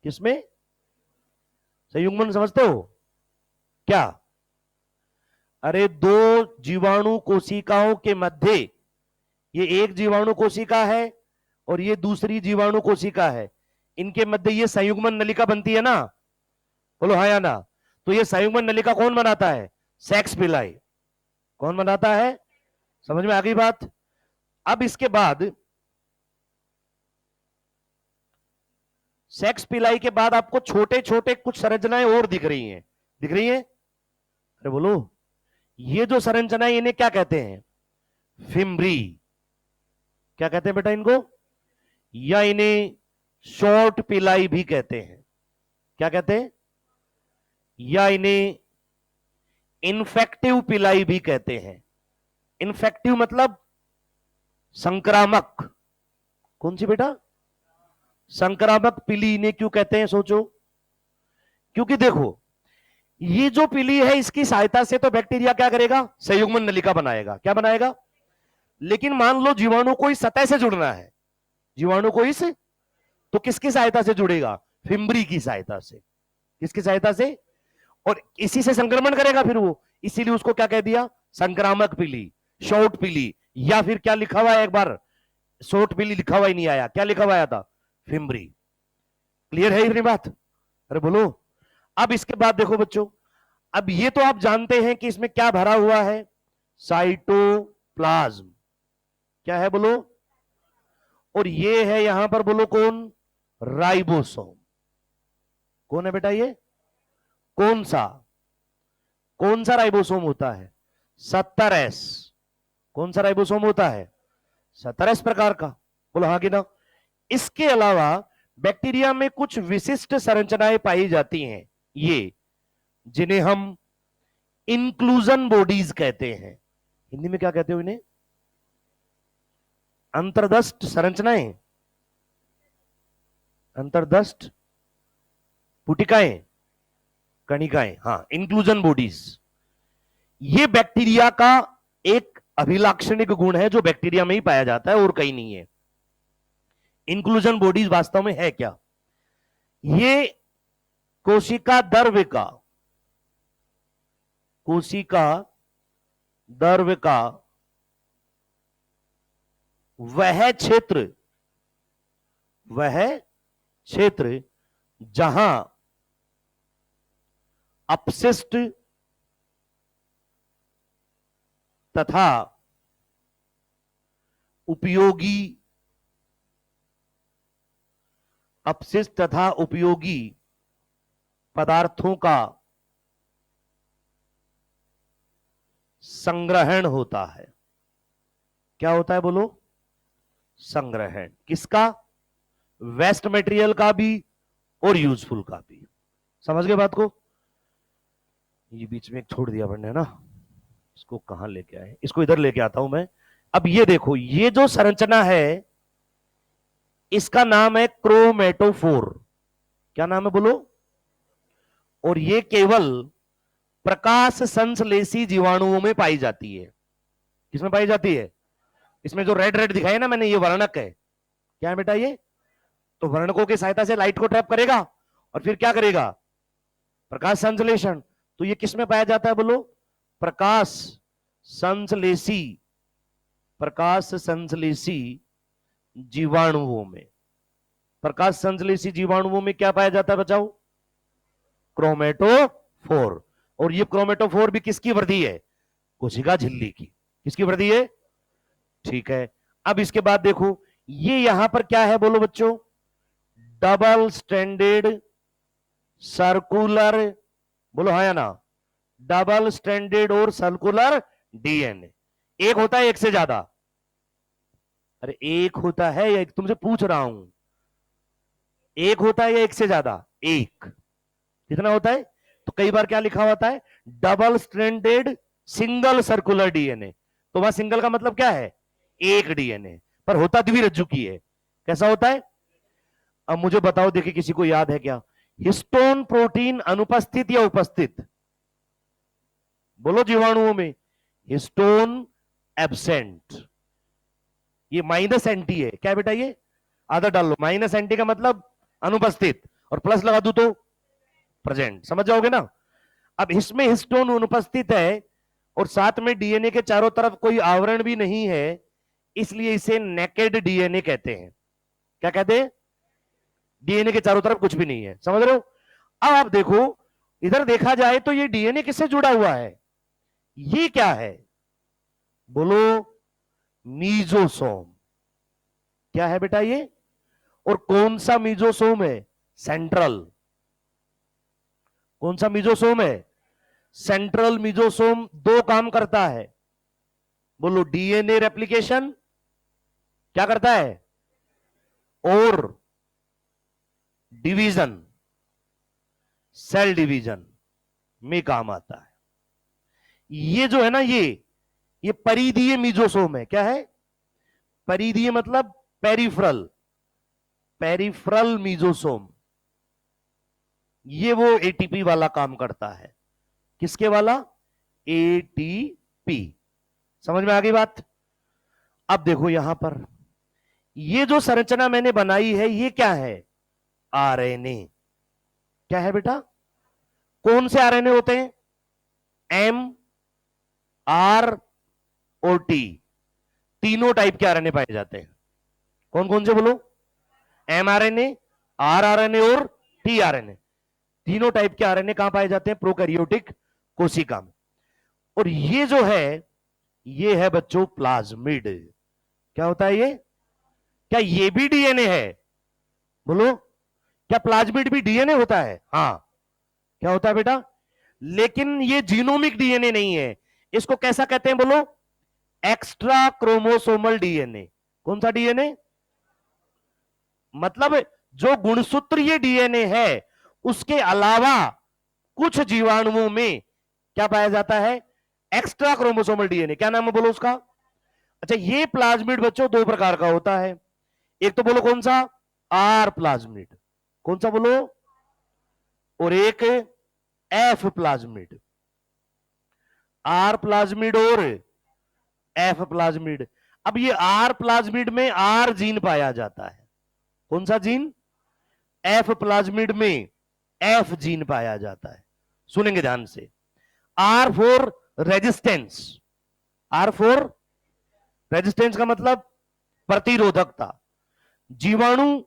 किसमें? संयुग्मन समझते हो क्या? अरे दो जीवाणु कोशिकाओं के मध्य, ये एक जीवाणु कोशिका है और ये दूसरी जीवाणु कोशिका है, इनके मध्य ये संयुग्मन नलिका बनती है ना? बोलो हाँ या ना? तो ये संयुग्मन नलिका कौन बनाता है? सेक्स पिलाई। कौन बनाता है? समझ में आ गई बात? अब इसके बाद, सेक्स पिलाई के बाद आपको छोटे छोटे कुछ संरचनाएं और दिख रही हैं। दिख रही हैं? अरे बोलो, ये जो संरचनाएं, इन्हें क्या कहते हैं? फिम्ब्री। क्या कहते हैं बेटा इनको? या इन्हें शॉर्ट पिलाई भी कहते हैं। क्या कहते हैं? या इन्हें इन्फेक्टिव पिलाई भी कहते हैं। इन्फेक्टिव मतलब संक्रामक। कौन सी बेटा? संक्रामक पिली इन्हें क्यों कहते हैं, सोचो। क्योंकि देखो, ये जो पिली है, इसकी सहायता से तो बैक्टीरिया क्या करेगा? संयुग्मन नलिका बनाएगा। क्या बनाएगा? लेकिन मान लो जीवाणु को इस सतह से जुड़ना है, जीवाणु को इस, तो किसकी सहायता से जुड़ेगा? फिम्बरी की सहायता से। किसकी सहायता से? और इसी से संक्रमण करेगा फिर वो। इसीलिए उसको क्या कह दिया? संक्रामक पिली, शॉर्ट पिली। या फिर क्या लिखा हुआ है एक बार? शॉर्ट पिली लिखा हुआ ही नहीं आया, क्या लिखा हुआ आया था? फिम्बरी। क्लियर है इतनी बात? अरे बोलो। अब इसके बाद देखो बच्चों, अब ये तो आप जानते हैं कि इसमें क्या भरा हुआ है? साइटोप्लाज्म। क्या है बोलो? और ये है यहां पर बोलो कौन? राइबोसोम। कौन है बेटा ये? कौन सा? कौन सा राइबोसोम होता है? 70S। कौन सा राइबोसोम होता है? 70S प्रकार का। बोलो हाँ कि ना? इसके अलावा बैक्टीरिया में कुछ विशिष्ट संरचनाएं पाई जाती हैं, ये, जिन्हें हम इंक्लूजन बॉडीज कहते हैं। हिंदी में क्या कहते हो इन्हें? अंतर्दष्ट संरचनाएं। अंतर्दष्ट गुटिकाएं, कणिकाएं, हाँ, इंक्लूजन बॉडीज। ये बैक्टीरिया का एक अभिलाक्षणिक गुण है जो बैक्टीरिया में ही पाया जाता है और कहीं नहीं है। इंक्लूजन बॉडीज वास्तव में है क्या? ये कोशिका द्रव्य का, कोशिका द्रव्य का वह क्षेत्र जहां अपशिष्ट तथा उपयोगी पदार्थों का संग्रहण होता है। क्या होता है बोलो? संग्रहण। किसका? वेस्ट मटेरियल का भी और यूजफुल का भी। समझ गए बात को? ये बीच में एक छोड़ दिया पढ़ने ना, इसको कहां लेके आए, इसको इधर लेके आता हूं मैं। अब ये देखो, ये जो संरचना है इसका नाम है क्रोमेटोफोर। क्या नाम है बोलो? और ये केवल प्रकाश संश्लेषी जीवाणुओं में पाई जाती है। किसमें पाई जाती है? इसमें जो रेड रेड दिखाई है ना मैंने, ये वर्णक है। क्या है बेटा ये? तो वर्णकों की सहायता से लाइट को ट्रैप करेगा और फिर क्या करेगा? प्रकाश संश्लेषण। तो ये किसमें पाया जाता है बोलो? प्रकाश संश्लेषी जीवाणुओं में। प्रकाश संश्लेषी जीवाणुओं में क्या पाया जाता है बचाओ? क्रोमेटोफोर। और ये क्रोमेटोफोर भी किसकी वृद्धि है? कोशिका झिल्ली की। किसकी वृद्धि है? ठीक है। अब इसके बाद देखो, ये यहां पर क्या है बोलो बच्चों? डबल स्टैंडर्ड सर्कुलर, बोलो हाँ या ना? डबल स्टैंडर्ड और सर्कुलर डीएनए। एक होता है एक से ज्यादा? अरे एक होता है या एक? तुमसे पूछ रहा हूं, एक होता है या एक से ज्यादा? एक। कितना होता है? तो कई बार क्या लिखा होता है? Double stranded single circular DNA. तो वहां सिंगल का मतलब क्या है? एक डीएनए, पर होता द्विरज्जुकी है। कैसा होता है? अब मुझे बताओ, देखिए किसी को याद है क्या? हिस्टोन प्रोटीन अनुपस्थित या उपस्थित? बोलो जीवाणुओं में। Histone absent. ये माइनस एंटी है। क्या बेटा ये? आदत डाल लो। माइनस एंटी का मतलब अनुपस्थित, और प्लस लगा दू तो प्रेजेंट। समझ जाओगे ना? अब इसमें हिस्टोन अनुपस्थित है और साथ में डीएनए के चारों तरफ कोई आवरण भी नहीं है, इसलिए इसे नेकेड डीएनए कहते हैं। क्या कहते हैं? डीएनए के चारों तरफ कुछ भी नहीं है। समझ रहे हो? अब आप देखो, इधर देखा जाए तो ये डीएनए किससे जुड़ा हुआ है? ये क्या है बोलो? मीजोसोम। क्या है बेटा ये? और कौन सा मीजोसोम है? सेंट्रल। कौन सा मीजोसोम है? Central mesosome. दो काम करता है बोलो? डीएनए रेप्लिकेशन क्या करता है? और डिवीजन, सेल डिवीजन में काम आता है। ये जो है ना, ये परिधीय मीजोसोम है। क्या है? परिधीय मतलब पेरिफेरल, पेरिफेरल मीजोसोम। ये वो एटीपी वाला काम करता है। किसके वाला? एटीपी। समझ में आ गई बात? अब देखो यहां पर, ये जो संरचना मैंने बनाई है ये क्या है? आरएनए। क्या है बेटा? कौन से आरएनए होते हैं? एम, आर और टी। तीनों टाइप के आरएनए पाए जाते हैं। कौन कौन से बोलो? एमआरएनए, आरआरएनए और टीआरएनए। तीनों टाइप के आरएनए कहां पाए जाते हैं? प्रोकैरियोटिक कोशिका में। और ये जो है, ये है बच्चों प्लाज्मिड। क्या होता है ये? क्या ये भी डीएनए है? बोलो, क्या प्लाज्मिड भी डीएनए होता है? हाँ। क्या होता है बेटा? लेकिन ये जीनोमिक डीएनए नहीं है। इसको कैसा कहते हैं बोलो? Extra chromosomal DNA. कौन सा डीएनए? मतलब जो गुणसूत्र ये डीएनए है उसके अलावा कुछ जीवाणुओं में क्या पाया जाता है? Extra chromosomal DNA. क्या नाम है बोलो उसका? अच्छा, ये प्लाज्मिड बच्चों दो प्रकार का होता है। एक तो बोलो कौन सा? R plasmid. कौन सा बोलो? और एक एफ प्लाज्मिड, आर प्लाज्मिड और एफ प्लाज्मिड। अब ये आर प्लाज्मिड में आर जीन पाया जाता है। कौन सा जीन? एफ प्लाज्मिड में एफ जीन पाया जाता है। सुनेंगे ध्यान से। R for resistance, R for resistance का मतलब प्रतिरोधकता। जीवाणु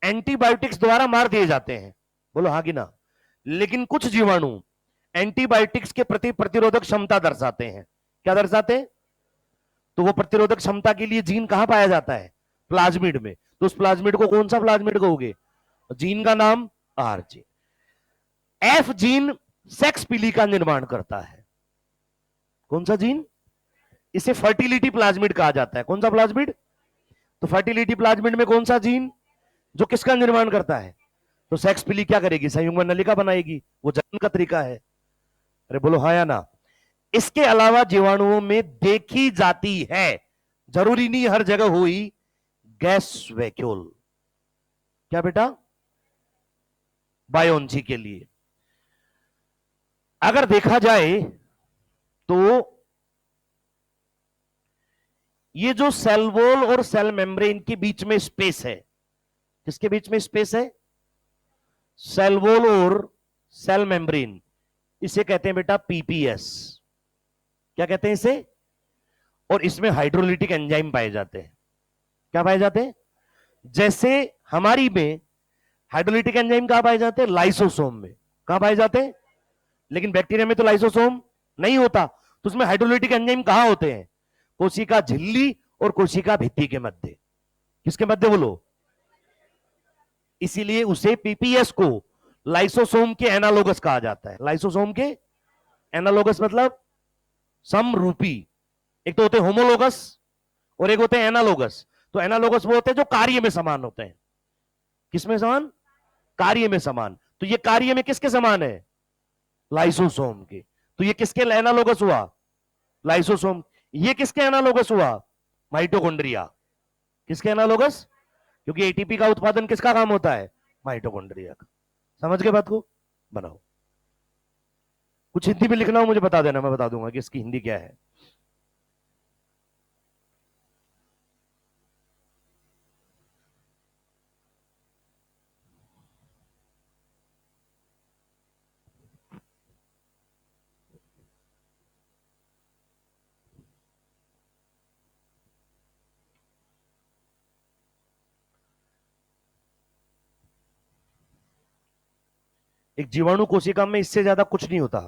एंटीबायोटिक्स द्वारा मार दिए जाते हैं, बोलो हाँ कि ना। लेकिन कुछ जीवाणु एंटीबायोटिक्स के प्रति प्रतिरोधक क्षमता दर्शाते हैं। क्या दर्शाते हैं? तो वो प्रतिरोधक क्षमता के लिए जीन कहां पाया जाता है? प्लाज्मिड में। तो उस प्लाज्मिड को कौन सा प्लाज्मिड कहोगे? जीन का नाम R gene. F gene sex pili का निर्माण करता है। कौन सा जीन? इसे फर्टिलिटी प्लाज्मिड कहा जाता है। कौन सा प्लाज्मिड? तो फर्टिलिटी प्लाज्मिड में कौन सा जीन जो किसका निर्माण करता है? तो सेक्स पीली क्या करेगी? संयुग्मन नलिका बनाएगी। वो जनन का तरीका है। अरे बोलो हाँ या ना। इसके अलावा जीवाणुओं में देखी जाती है, जरूरी नहीं हर जगह हुई, गैस वैक्यूल। क्या बेटा? बायोन्जी के लिए अगर देखा जाए तो ये जो सेल वॉल और सेल मेम्ब्रेन के बीच में स्पेस है, किसके बीच में स्पेस है? सेल वॉल और सेल मेम्ब्रेन, इसे कहते हैं बेटा पीपीएस। क्या कहते हैं इसे? और इसमें हाइड्रोलिटिक एंजाइम पाए जाते हैं। क्या पाए जाते हैं? जैसे हमारी में हाइड्रोलिटिक एंजाइम कहां पाए जाते हैं? लाइसोसोम में। कहां पाए जाते हैं? लेकिन बैक्टीरिया में तो लाइसोसोम नहीं होता, तो उसमें हाइड्रोलिटिक एंजाइम कहां होते हैं? कोशिका झिल्ली और कोशिका भित्ति के मध्य। किसके मध्य बोलो? इसीलिए उसे पीपीएस को लाइसोसोम के एनालोगस कहा जाता है। लाइसोसोम के एनालोगस मतलब समरूपी। एक तो होते हैं होमोलोगस और एक होते हैं एनालोगस। तो एनालोगस वो होते हैं जो कार्य में समान होते हैं। किसमें समान? कार्य में समान। तो ये कार्य में किसके समान है? लाइसोसोम के। तो ये किसके एनालोगस हुआ? लाइसोसोम। ये किसके एनालोगस हुआ? माइटोकॉन्ड्रिया। किसके एनालोगस? क्योंकि एटीपी का उत्पादन किसका काम होता है? माइटोकॉन्ड्रिया का। समझ गए बात को? बनाओ। कुछ हिंदी में लिखना हो मुझे बता देना, मैं बता दूंगा कि इसकी हिंदी क्या है। एक जीवाणु कोशिका में इससे ज्यादा कुछ नहीं होता।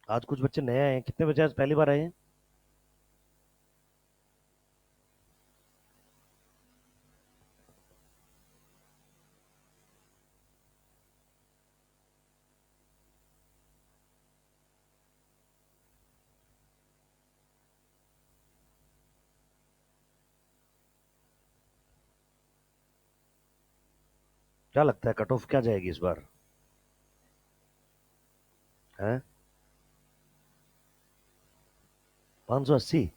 आज कुछ बच्चे नए आए हैं, कितने बच्चे आज पहली बार आए हैं? क्या लगता है कट ऑफ क्या जाएगी इस बार? है 580?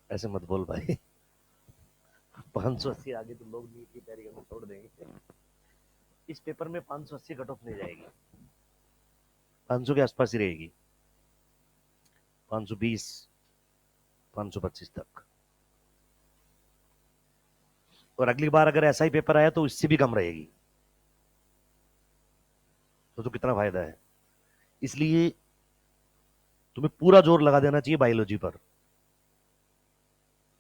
ऐसे मत बोल भाई। 580 आगे तो लोग नीट की तैयारी करना छोड़ देंगे। इस पेपर में 580 कट ऑफ नहीं जाएगी, 500 के आसपास ही रहेगी, 520, 525 तक। और अगली बार अगर ऐसा ही पेपर आया तो इससे भी कम रहेगी। तो कितना फायदा है। इसलिए तुम्हें पूरा जोर लगा देना चाहिए बायोलॉजी पर।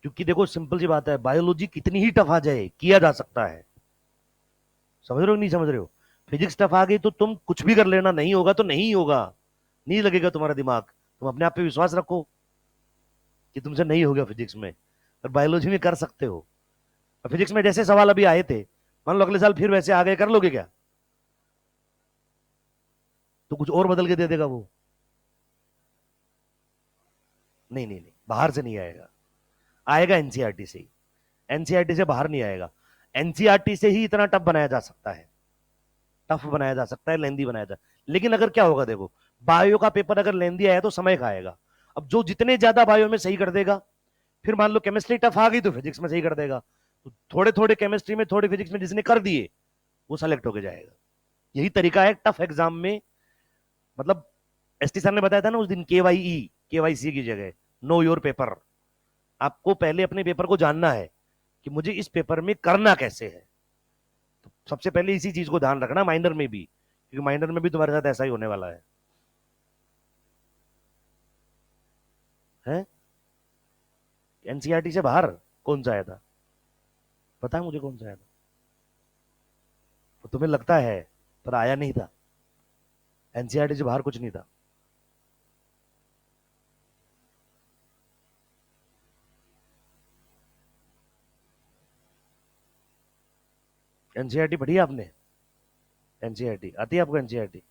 क्योंकि देखो सिंपल सी बात है, बायोलॉजी कितनी ही टफ आ जाए किया जा सकता है। समझ रहे हो नहीं समझ रहे हो? फिजिक्स टफ आ गई तो तुम कुछ भी कर लेना, नहीं होगा तो नहीं होगा, नहीं लगेगा तुम्हारा दिमाग। तुम अपने आप पे विश्वास रखो कि तुमसे नहीं होगा फिजिक्स में, और बायोलॉजी में कर सकते हो। और फिजिक्स में जैसे सवाल अभी आए थे, मान लो अगले साल फिर वैसे आ गए, कर लोगे क्या? तो कुछ और बदल के दे देगा वो। नहीं नहीं नहीं, बाहर से नहीं आएगा, आएगा एनसीईआरटी से ही। एनसीईआरटी से बाहर नहीं आएगा। एनसीईआरटी से ही इतना टफ बनाया जा सकता है, टफ बनाया जा सकता है, लेंदी बनाया जा। लेकिन अगर क्या होगा देखो, बायो का पेपर अगर लेंदी आया तो समय खाएगा। अब जो जितने ज्यादा बायो में सही कर देगा, फिर मान लो केमिस्ट्री टफ आ गई तो फिजिक्स में सही कर देगा, तो थोड़े थोड़े केमिस्ट्री में थोड़े फिजिक्स में जिसने कर दिए वो सेलेक्ट होके जाएगा। यही तरीका है टफ एग्जाम में। मतलब एसटी सर ने बताया था ना उस दिन, केवाईसी की जगह नो योर पेपर। आपको पहले अपने पेपर को जानना है कि मुझे इस पेपर में करना कैसे है। तो सबसे पहले इसी चीज को ध्यान रखना माइनर में भी, क्योंकि माइनर में भी तुम्हारे साथ ऐसा ही होने वाला है। एनसीईआरटी से बाहर कौन सा आया था? पता है मुझे कौन सा आया था? तो तुम्हें लगता है, पर आया नहीं था। एनसीईआरटी से बाहर कुछ नहीं था। एनसीईआरटी पढ़ी है आपने? एनसीईआरटी आती है आपको? एनसीईआरटी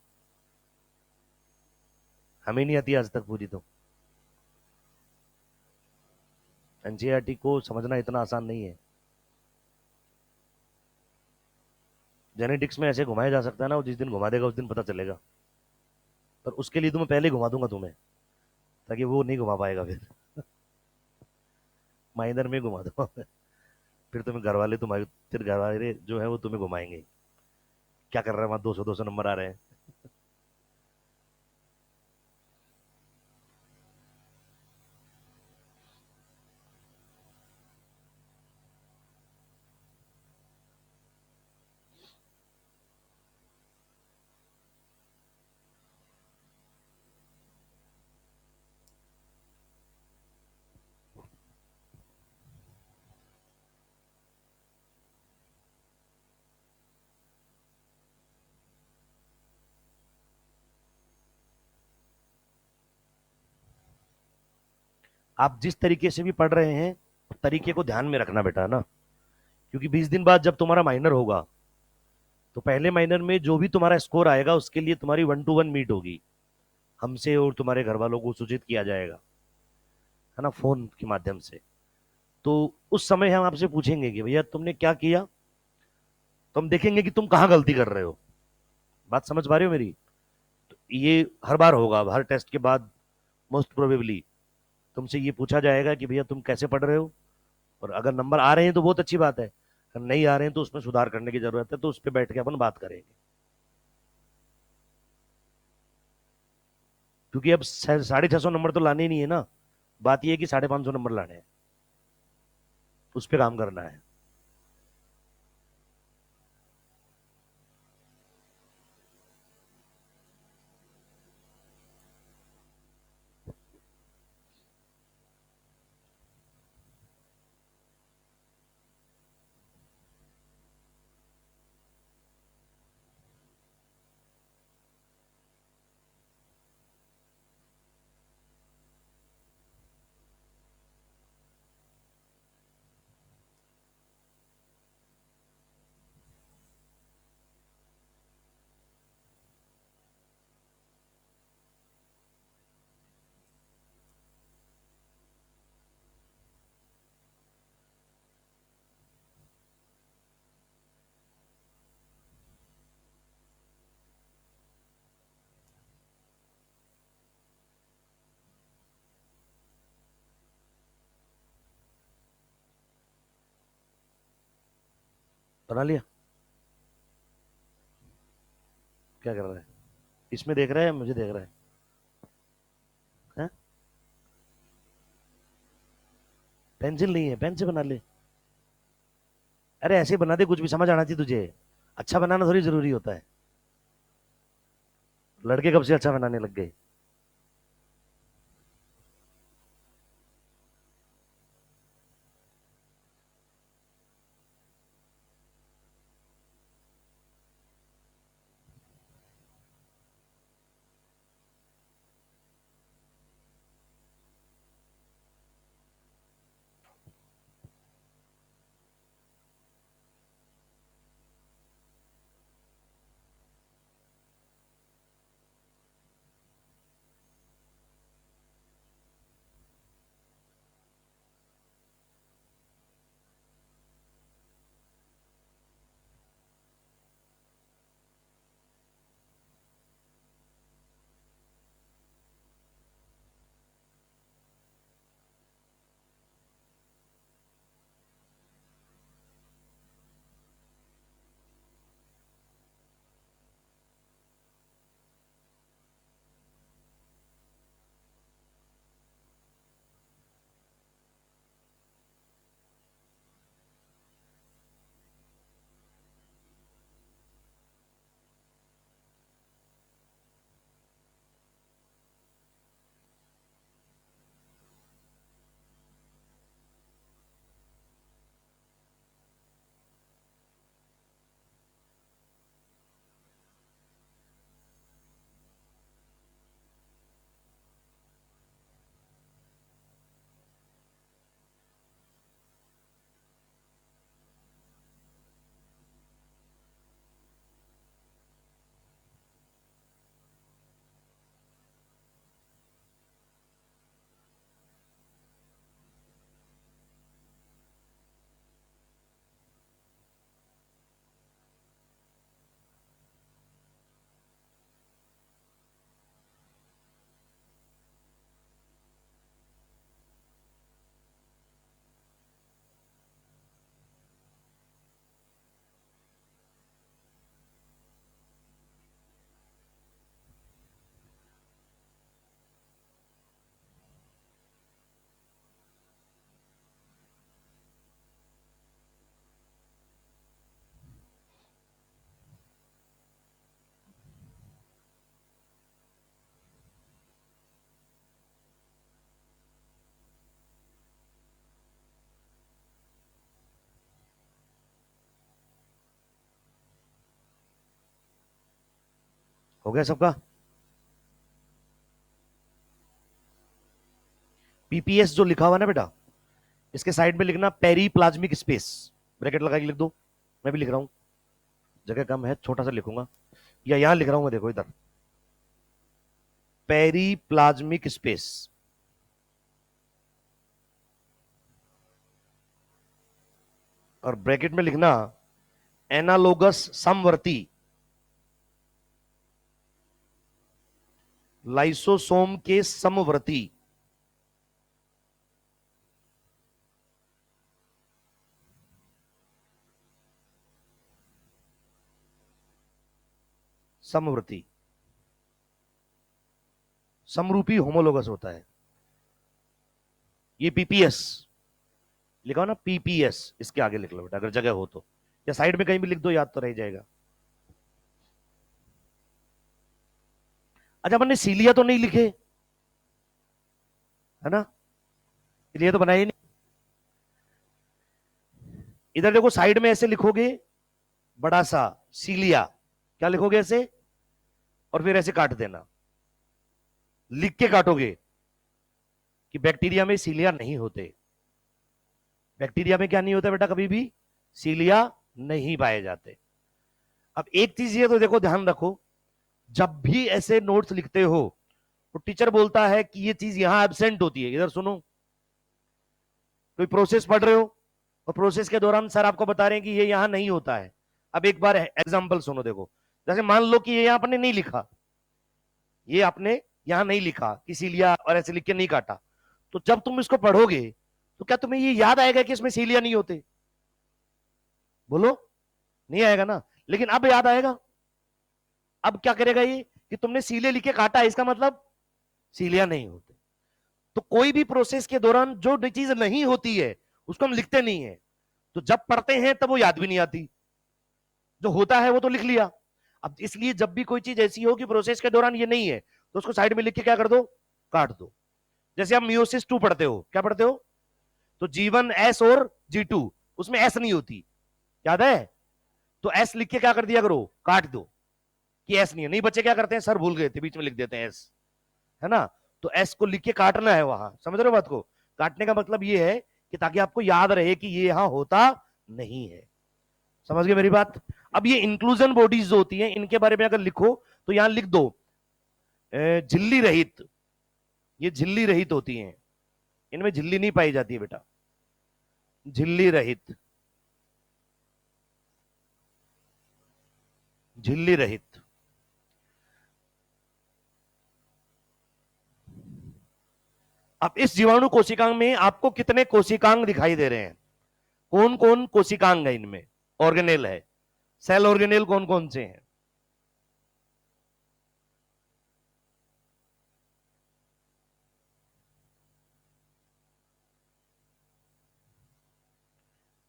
हमें नहीं आती आज तक पूरी तो। एनसीईआरटी को समझना इतना आसान नहीं है। जेनेटिक्स में ऐसे घुमाया जा सकता है ना, वो जिस दिन घुमा देगा उस दिन पता चलेगा। पर उसके लिए तो मैं पहले ही घुमा दूंगा तुम्हें, ताकि वो नहीं घुमा पाएगा फिर। माइनर में घुमा दूंगा मैं। फिर तुम्हें घर वाले, तुम्हारे फिर घर वाले जो है वो तुम्हें घुमाएंगे, क्या कर रहा है वहां, 200 नंबर आ रहे हैं। आप जिस तरीके से भी पढ़ रहे हैं, तरीके को ध्यान में रखना बेटा ना। क्योंकि 20 दिन बाद जब तुम्हारा माइनर होगा, तो पहले माइनर में जो भी तुम्हारा स्कोर आएगा उसके लिए तुम्हारी 1-to-1 मीट होगी हमसे, और तुम्हारे घर वालों को सूचित किया जाएगा, है ना, फोन के माध्यम से। तो उस समय हम आपसे पूछेंगे कि भैया तुमने क्या किया, तो हम देखेंगे कि तुम कहाँ गलती कर रहे हो। बात समझ पा रहे हो मेरी? तो ये हर बार होगा, हर टेस्ट के बाद मोस्ट प्रोबेबली तुमसे ये पूछा जाएगा कि भैया तुम कैसे पढ़ रहे हो। और अगर नंबर आ रहे हैं तो बहुत अच्छी बात है, अगर नहीं आ रहे हैं तो उसमें सुधार करने की जरूरत है, तो उस पर बैठ के अपन बात करेंगे। क्योंकि अब 650 नंबर तो लाने ही नहीं है ना, बात यह है कि 550 नंबर लाने हैं, उस पर काम करना है। बना लिया? क्या कर रहा है? इसमें देख रहा है, मुझे देख रहा है? हैं? पेंसिल नहीं है, पेन से बना ले। अरे ऐसे बना दे, कुछ भी समझ आना चाहिए तुझे। अच्छा बनाना थोड़ी जरूरी होता है। लड़के कब से अच्छा बनाने लग गए? हो गया सबका? पीपीएस जो लिखा हुआ है ना बेटा, इसके साइड में लिखना पेरी प्लाज्मिक स्पेस, ब्रैकेट लगा के लिख दो। मैं भी लिख रहा हूं, जगह कम है, छोटा सा लिखूंगा। या यहां लिख रहा हूं मैं, देखो इधर, पेरी प्लाज्मिक स्पेस। और ब्रैकेट में लिखना एनालोगस समवर्ती लाइसोसोम के समवर्ती। समवर्ती, समरूपी होमोलोगस होता है ये। पीपीएस लिखा हो ना, पीपीएस, इसके आगे लिख लो बेटा अगर जगह हो तो, या साइड में कहीं भी लिख दो, याद तो रह जाएगा। अच्छा, मैंने सीलिया तो नहीं लिखे, है ना? सीलिया तो बनाया ही नहीं। इधर देखो साइड में ऐसे लिखोगे, बड़ा सा सीलिया, क्या लिखोगे ऐसे, और फिर ऐसे काट देना। लिख के काटोगे कि बैक्टीरिया में सीलिया नहीं होते। बैक्टीरिया में क्या नहीं होता बेटा, कभी भी सीलिया नहीं पाए जाते। अब एक चीज ये तो देखो, ध्यान रखो, जब भी ऐसे नोट्स लिखते हो तो टीचर बोलता है कि ये चीज यहां एब्सेंट होती है। इधर सुनो, कोई प्रोसेस पढ़ रहे हो और प्रोसेस के दौरान सर आपको बता रहे हैं कि ये यहां नहीं होता है। अब एक बार एग्जांपल सुनो, देखो, जैसे मान लो कि ये यहां आपने नहीं लिखा, ये आपने यहां नहीं लिखा इसीलिए, और ऐसे लिख के नहीं काटा, तो जब तुम इसको पढ़ोगे तो क्या तुम्हें ये याद आएगा कि इसमें सीलिया नहीं होते? बोलो। नहीं आएगा ना। लेकिन अब याद आएगा। अब क्या करेगा ये कि तुमने सीले लिखे काटा, इसका मतलब सीलिया नहीं होते। तो कोई भी प्रोसेस के दौरान जो चीज नहीं होती है उसको हम लिखते नहीं है, तो जब पढ़ते हैं तब वो याद भी नहीं आती, जो होता है वो तो लिख लिया। अब इसलिए जब भी कोई चीज ऐसी हो कि प्रोसेस के दौरान ये नहीं है, तो उसको साइड में लिख के क्या कर दो, काट दो। जैसे आप मियोसिस 2 पढ़ते हो, क्या पढ़ते हो, तो G1 S और G2, उसमें एस नहीं होती, याद है, तो एस लिख के क्या कर दिया करो, काट दो कि एस नहीं है। नहीं, बच्चे क्या करते हैं, सर भूल गए थे, बीच में लिख देते हैं एस, है ना। तो एस को लिख के काटना है वहां, समझ रहे हो बात को। काटने का मतलब ये है कि ताकि आपको याद रहे कि ये यहां होता नहीं है। समझ गए मेरी बात। अब ये इंक्लूजन बॉडीज जो होती हैं, इनके बारे में अगर लिखो तो यहां लिख दो झिल्ली रहित। ये झिल्ली रहित होती हैं, इनमें झिल्ली नहीं पाई जाती है बेटा, झिल्ली रहित, झिल्ली रहित। अब इस जीवाणु कोशिकांग में आपको कितने कोशिकांग दिखाई दे रहे हैं, कौन कौन कोशिकांग है इनमें, ऑर्गेनेल है, सेल ऑर्गेनेल कौन कौन से हैं।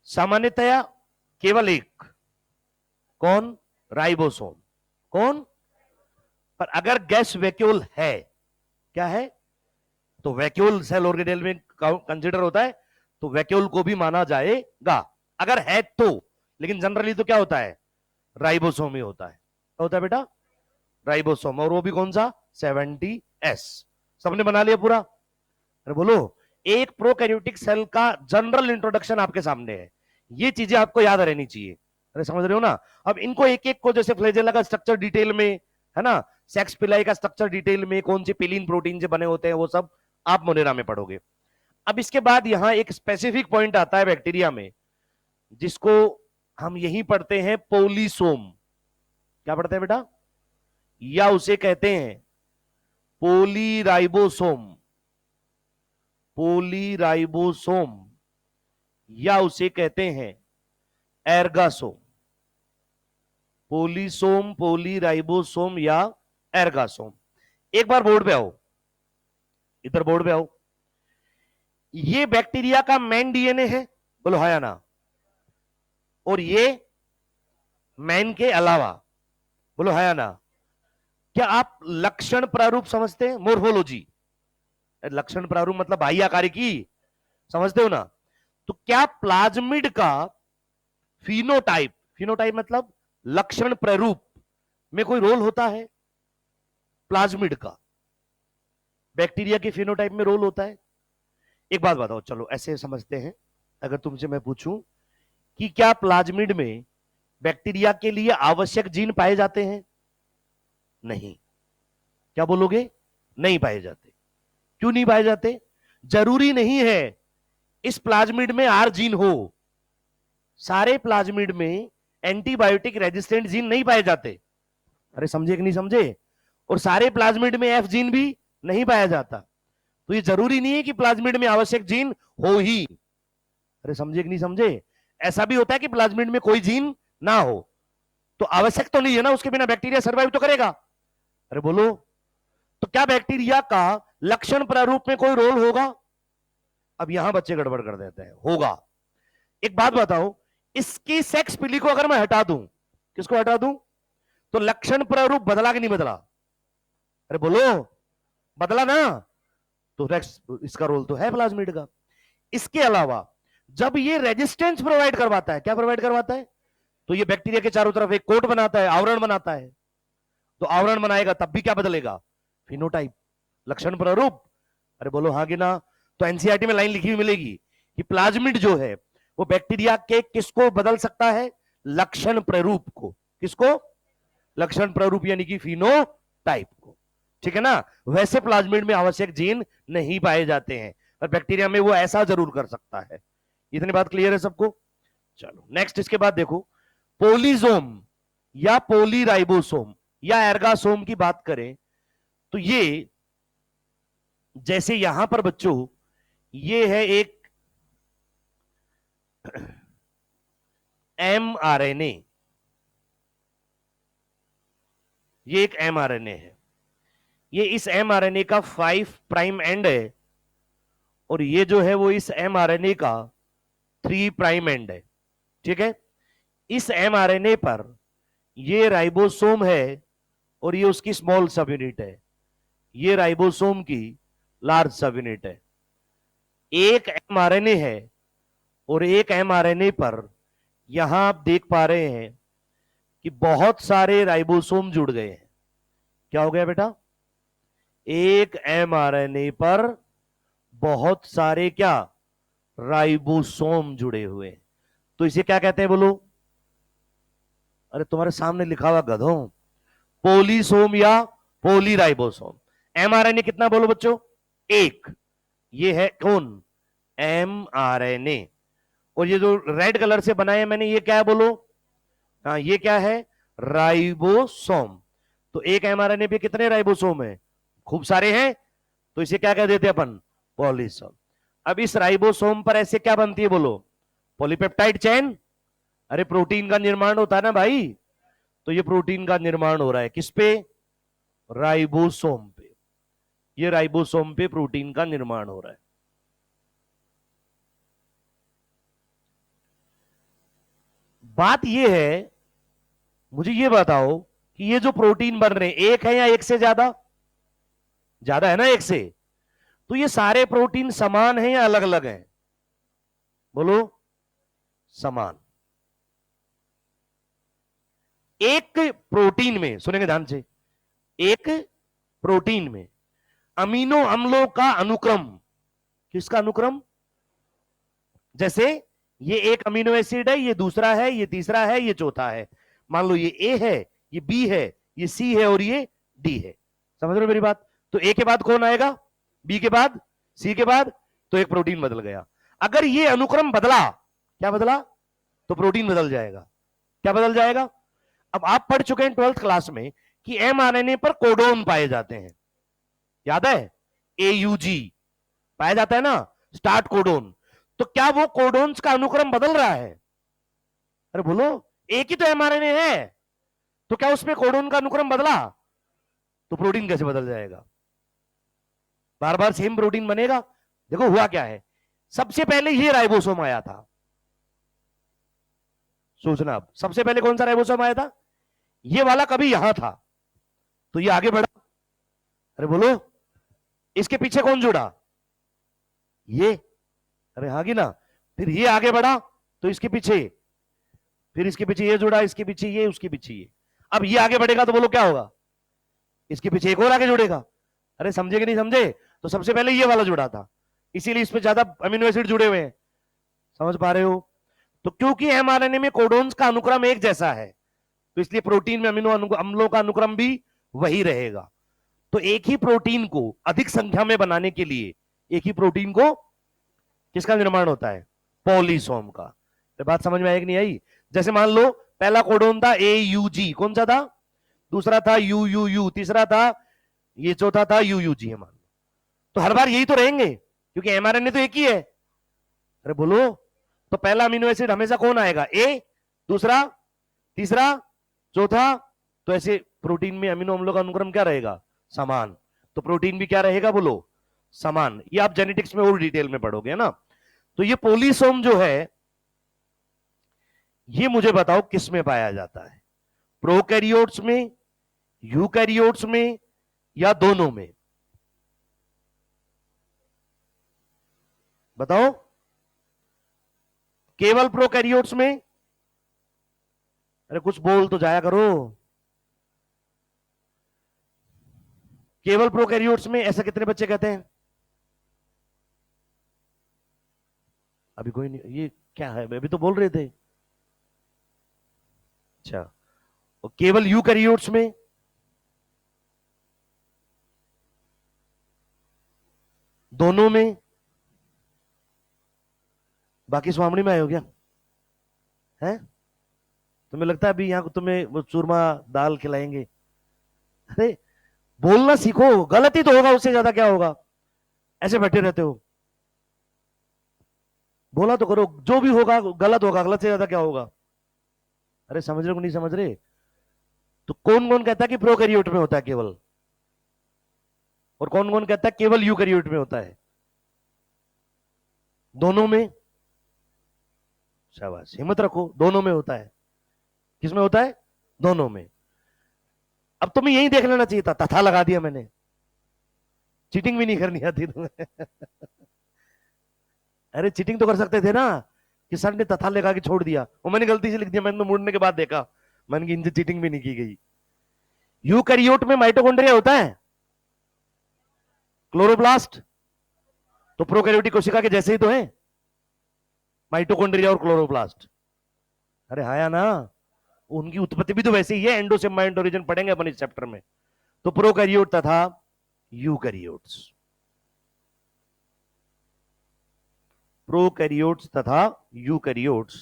सामान्यतया केवल एक, कौन, राइबोसोम। कौन, पर अगर गैस वैक्यूल है, क्या है, तो वैक्यूल सेल ऑर्गेनेल में कंसिडर होता है, तो वैक्यूल को भी माना जाएगा अगर है तो। लेकिन जनरली तो क्या होता है, राइबोसोम ही होता है। क्या होता है बेटा, राइबोसोम, और वो भी कौन सा, 70S। सबने बना लिया पूरा, अरे बोलो। एक प्रोकैरियोटिक सेल का जनरल इंट्रोडक्शन आपके सामने है, ये चीजें आपको याद रहनी चाहिए। अरे समझ रहे हो ना। अब इनको एक एक को, जैसे फ्लैजेला का स्ट्रक्चर डिटेल में, है ना, सेक्स पिलाई का स्ट्रक्चर डिटेल में, कौन से पिलीन प्रोटीन से बने होते हैं, वो सब आप मोनेरा में पढ़ोगे। अब इसके बाद यहां एक स्पेसिफिक पॉइंट आता है बैक्टीरिया में, जिसको हम यही पढ़ते हैं, पोलीसोम। क्या पढ़ते हैं बेटा, या उसे कहते हैं पोलीराइबोसोम, पोलीराइबोसोम, या उसे कहते हैं एर्गासोम। पोलीसोम, पोलीराइबोसोम या एर्गासोम। एक बार बोर्ड पे आओ, इधर बोर्ड पे आओ। ये बैक्टीरिया का मेन डीएनए है, बोलो हाँ या ना, और ये मेन के अलावा, बोलो हाँ या ना। क्या आप लक्षण प्रारूप समझते हैं, मोर्फोलॉजी, लक्षण प्रारूप मतलब बाह्य आकार की, समझते हो ना। तो क्या प्लाज्मिड का फिनोटाइप, फिनोटाइप मतलब लक्षण प्रारूप में कोई रोल होता है, प्लाज्मिड का बैक्टीरिया के फिनोटाइप में रोल होता है। एक बात बताओ, चलो ऐसे समझते हैं, अगर तुमसे मैं पूछूं कि क्या प्लाज्मिड में बैक्टीरिया के लिए आवश्यक जीन पाए जाते हैं, नहीं, क्या बोलोगे, नहीं पाए जाते। क्यों नहीं पाए जाते, जरूरी नहीं है इस प्लाज्मिड में आर जीन हो, सारे प्लाज्मिड में एंटीबायोटिक रेजिस्टेंट जीन नहीं पाए जाते। अरे समझे कि नहीं समझे, और सारे प्लाज्मिड में एफ जीन भी नहीं पाया जाता। तो ये जरूरी नहीं है कि प्लाज्मिड में आवश्यक जीन हो ही। अरे समझे कि नहीं समझे, ऐसा भी होता है कि प्लाज्मिड में कोई जीन ना हो, तो आवश्यक तो नहीं है ना, उसके बिना बैक्टीरिया सर्वाइव तो करेगा। अरे बोलो, तो क्या बैक्टीरिया का लक्षण प्रारूप में कोई रोल होगा। अब यहां बच्चे गड़बड़ कर देते हैं, होगा। एक बात बताओ, इसकी सेक्स पिली को अगर मैं हटा दूं, किसको हटा दूं, तो लक्षण प्रारूप बदला कि नहीं बदला, अरे बोलो, बदला ना। तो इसका रोल तो है प्लाज्मिड का। इसके अलावा जब ये रेजिस्टेंस प्रोवाइड करवाता है, क्या प्रोवाइड करवाता है, तो ये बैक्टीरिया के चारों तरफ एक कोट बनाता है, आवरण बनाता है। तो आवरण बनाएगा तब भी क्या बदलेगा, फिनोटाइप, लक्षण प्रारूप। अरे बोलो हाँ कि ना। तो एनसीईआरटी में लाइन लिखी हुई मिलेगी कि प्लाज्मिड जो है वो बैक्टीरिया के किसको बदल सकता है, लक्षण प्रारूप को। किसको, लक्षण प्रारूप यानी कि फिनोटाइप को, ठीक है ना। वैसे प्लाज्मिड में आवश्यक जीन नहीं पाए जाते हैं, पर बैक्टीरिया में वो ऐसा जरूर कर सकता है। इतनी बात क्लियर है सबको। चलो नेक्स्ट, इसके बाद देखो, पोलीजोम या पोलीराइबोसोम या एर्गासोम की बात करें, तो ये जैसे यहां पर बच्चों, ये है एक mRNA, ये एक एमआरएनए है, ये इस एमआरएनए का 5 प्राइम एंड है, और ये जो है वो इस एमआरएनए का 3 प्राइम एंड है। ठीक है, इस एमआरएनए पर ये राइबोसोम है और ये उसकी स्मॉल सब यूनिट है, ये राइबोसोम की लार्ज सब यूनिट है। एक एमआरएनए है और एक एमआरएनए पर यहां आप देख पा रहे हैं कि बहुत सारे राइबोसोम जुड़ गए हैं। क्या हो गया बेटा? एक एमआरएनए पर बहुत सारे क्या? राइबोसोम जुड़े हुए। तो इसे क्या कहते हैं बोलो? अरे तुम्हारे सामने लिखा हुआ गधों, पोलीसोम या पोलीराइबोसोम। एमआरएनए कितना बोलो बच्चों? एक। ये है कौन? एमआरएनए। और ये जो रेड कलर से बनाए मैंने, ये क्या है बोलो? हाँ, ये क्या है? राइबोसोम। तो एक एमआरएनए पे कितने राइबोसोम है? खूब सारे हैं, तो इसे क्या कह देते हैं अपन? पॉलीसोम। अब इस राइबोसोम पर ऐसे क्या बनती है बोलो? Polypeptide chain. अरे प्रोटीन का निर्माण होता है ना भाई, तो ये प्रोटीन का निर्माण हो रहा है किस पे? राइबोसोम पे। ये राइबोसोम पे प्रोटीन का निर्माण हो रहा है। बात ये है, मुझे ये बताओ कि ये जो प्रोटीन बन रहे हैं, एक है या एक से ज्यादा? ज्यादा है ना एक से। तो ये सारे प्रोटीन समान हैं या अलग अलग हैं? बोलो। समान। एक प्रोटीन में, सुनेंगे ध्यान से, एक प्रोटीन में अमीनो अम्लों का अनुक्रम। किसका अनुक्रम? जैसे ये एक अमीनो एसिड है, ये दूसरा है, ये तीसरा है, ये चौथा है। मान लो ये ए है, ये बी है, ये सी है और ये डी है। समझ रहे हो मेरी बात? तो ए के बाद कौन आएगा? बी के बाद, सी के बाद, तो एक प्रोटीन बदल गया। अगर ये अनुक्रम बदला, क्या बदला? तो प्रोटीन बदल जाएगा। क्या बदल जाएगा? अब आप पढ़ चुके हैं 12th क्लास में कि एमआरएनए पर कोडोन पाए जाते हैं, याद है? एयूजी पाया जाता है ना, स्टार्ट कोडोन। तो क्या वो कोडोन्स का अनुक्रम बदल रहा है? अरे बोलो, एक ही तो एमआरएनए है, तो क्या उसमें कोडोन का अनुक्रम बदला? तो प्रोटीन कैसे बदल जाएगा? बार बार सेम प्रोटीन बनेगा? देखो हुआ क्या है, सबसे पहले ये राइबोसोम आया था। सोचना, अब सबसे पहले कौन सा राइबोसोम आया था? ये वाला कभी यहां था, तो ये आगे बढ़ा। अरे बोलो, इसके पीछे कौन जुड़ा? ये। अरे हाँ की ना। फिर ये आगे बढ़ा, तो इसके पीछे, फिर इसके पीछे ये जुड़ा, इसके पीछे ये, उसके पीछे ये। अब ये आगे बढ़ेगा तो बोलो क्या होगा? इसके पीछे एक और आगे जुड़ेगा। अरे समझे कि नहीं समझे? तो सबसे पहले ये वाला जुड़ा था, इसीलिए इसमें ज्यादा अमीनो एसिड जुड़े हुए हैं। समझ पा रहे हो? तो क्योंकि एमआरएनए में कोडोन्स का अनुक्रम एक जैसा है, तो इसलिए प्रोटीन में अमीनो अम्लों का अनुक्रम भी वही रहेगा। तो एक ही प्रोटीन को अधिक संख्या में बनाने के लिए, एक ही प्रोटीन को किसका निर्माण होता है? पॉलीसोम का। तो बात समझ में आई कि नहीं आई? जैसे मान लो पहला कोडोन था ए यू जी, कौन सा था? दूसरा था यू यू यू, तीसरा था ये, चौथा था यू यू जी है मान लो। तो हर बार यही तो रहेंगे, क्योंकि एमआरएनए तो एक ही है। अरे बोलो, तो पहला अमीनो एसिड हमेशा कौन आएगा? ए, दूसरा, तीसरा, चौथा। तो ऐसे प्रोटीन में अमीनो अम्लों का अनुक्रम क्या रहेगा? समान। तो प्रोटीन भी क्या रहेगा बोलो? समान। ये आप जेनेटिक्स में और डिटेल में पढ़ोगे ना। तो ये पोलीसोम जो है, ये मुझे बताओ किस में पाया जाता है? प्रोकैरियोट्स में, यूकैरियोट्स में, या दोनों में? बताओ। केवल प्रोकैरियोट्स में? अरे कुछ बोल तो जाया करो। केवल प्रोकैरियोट्स में, ऐसा कितने बच्चे कहते हैं? अभी कोई नहीं। ये क्या है, अभी तो बोल रहे थे। अच्छा, और केवल यूकैरियोट्स में? दोनों में? बाकी स्वामणी में आए हो क्या? है? तुम्हें लगता है अभी यहां तुम्हें वो चूरमा दाल खिलाएंगे? अरे बोलना सीखो, गलत ही तो होगा, उससे ज्यादा क्या होगा? ऐसे बैठे रहते हो। बोला तो करो, जो भी होगा गलत होगा, गलत से ज्यादा क्या होगा? अरे समझ रहे हो नहीं समझ रहे? तो कौन कौन कहता है कि प्रोकैरियोट में होता है केवल, और कौन कौन कहता है केवल यूकैरियोट में होता है? दोनों में। शाबाश, हिम्मत रखो, दोनों में होता है। किसमें होता है? दोनों में। अब तुम्हें यही देख लेना चाहिए था, तथा लगा दिया मैंने, चीटिंग भी नहीं करनी आती तुम्हें। अरे चीटिंग तो कर सकते थे ना, कि सर ने तथा लगा के छोड़ दिया, वो मैंने गलती से लिख दिया, मैंने तो मुड़ने के बाद देखा, मैंने कि इनसे चीटिंग भी नहीं की गई। यूकैरियोट में माइटोकॉन्ड्रिया होता है, क्लोरोप्लास्ट, तो प्रोकैरियोटिक कोशिका के जैसे ही तो है माइटोकॉन्ड्रिया और क्लोरोप्लास्ट। अरे आया ना, उनकी उत्पत्ति भी तो वैसे ही है, एंडोसिम्बाइट ओरिजिन पढ़ेंगे अपन इस चैप्टर में। तो प्रोकैरियोट तथा यूकैरियोट्स, प्रोकैरियोट्स तथा यूकैरियोट्स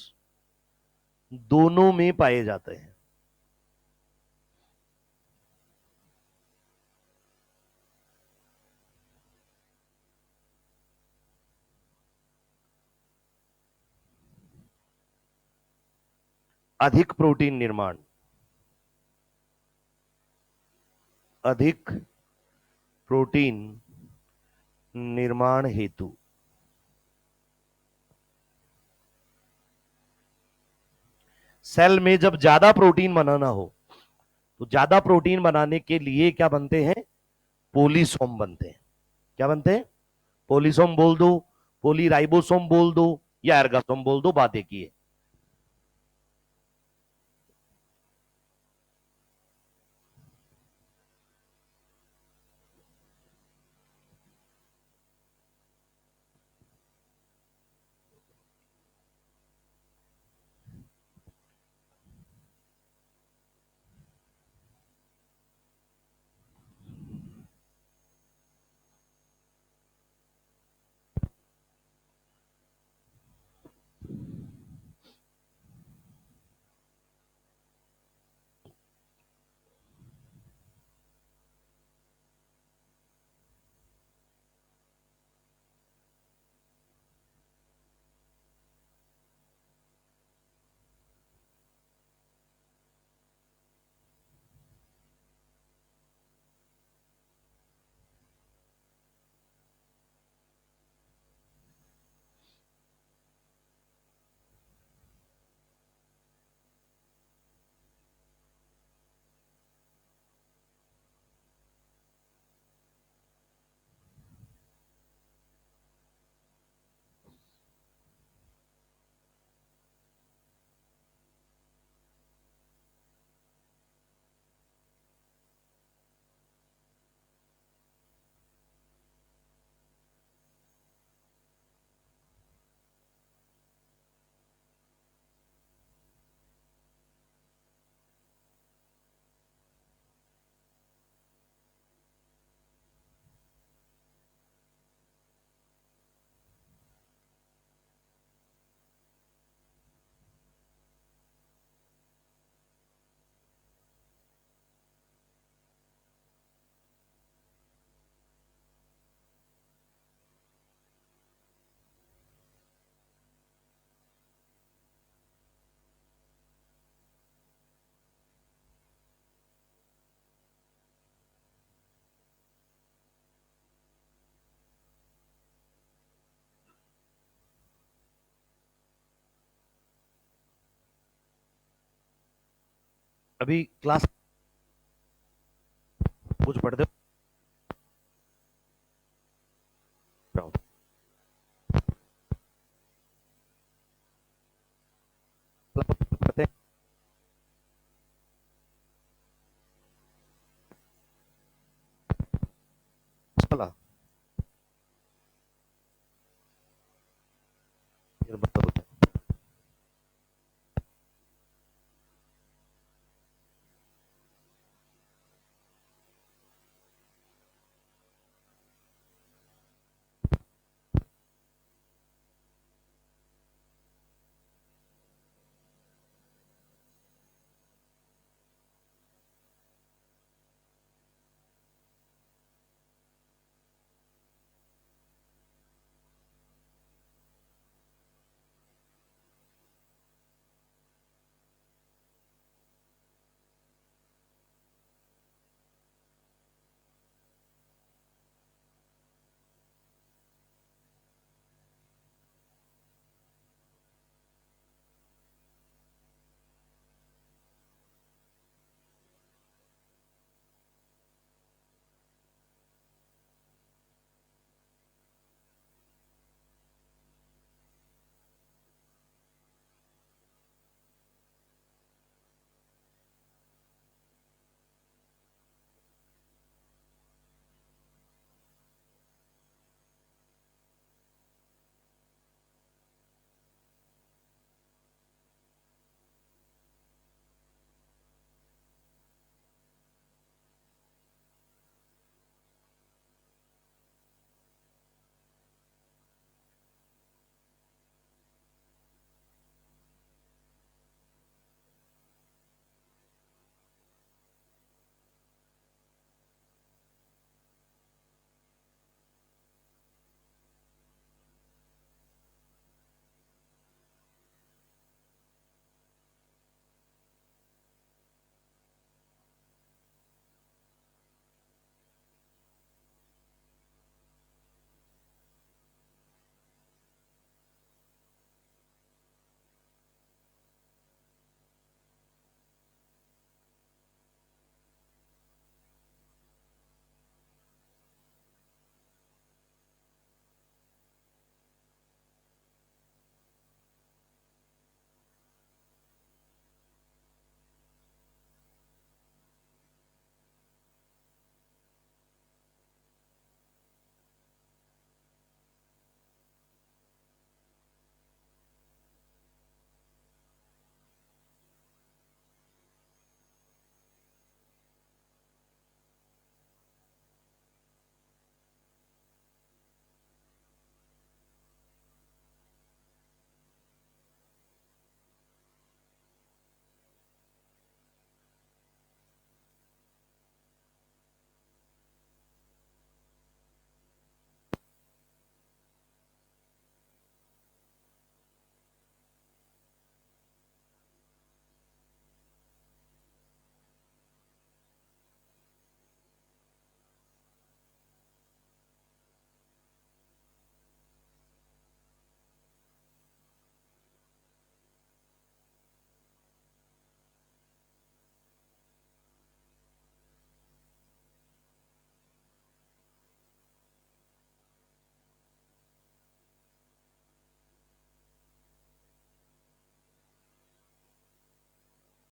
दोनों में पाए जाते हैं। अधिक प्रोटीन निर्माण, अधिक प्रोटीन निर्माण हेतु सेल में जब ज्यादा प्रोटीन बनाना हो, तो ज्यादा प्रोटीन बनाने के लिए क्या बनते हैं? पोलीसोम बनते हैं। क्या बनते हैं? पोलीसोम बोल दो, पोलीराइबोसोम बोल दो, या एर्गासोम बोल दो, बात एक ही है। अभी क्लास कुछ पढ़ते हो?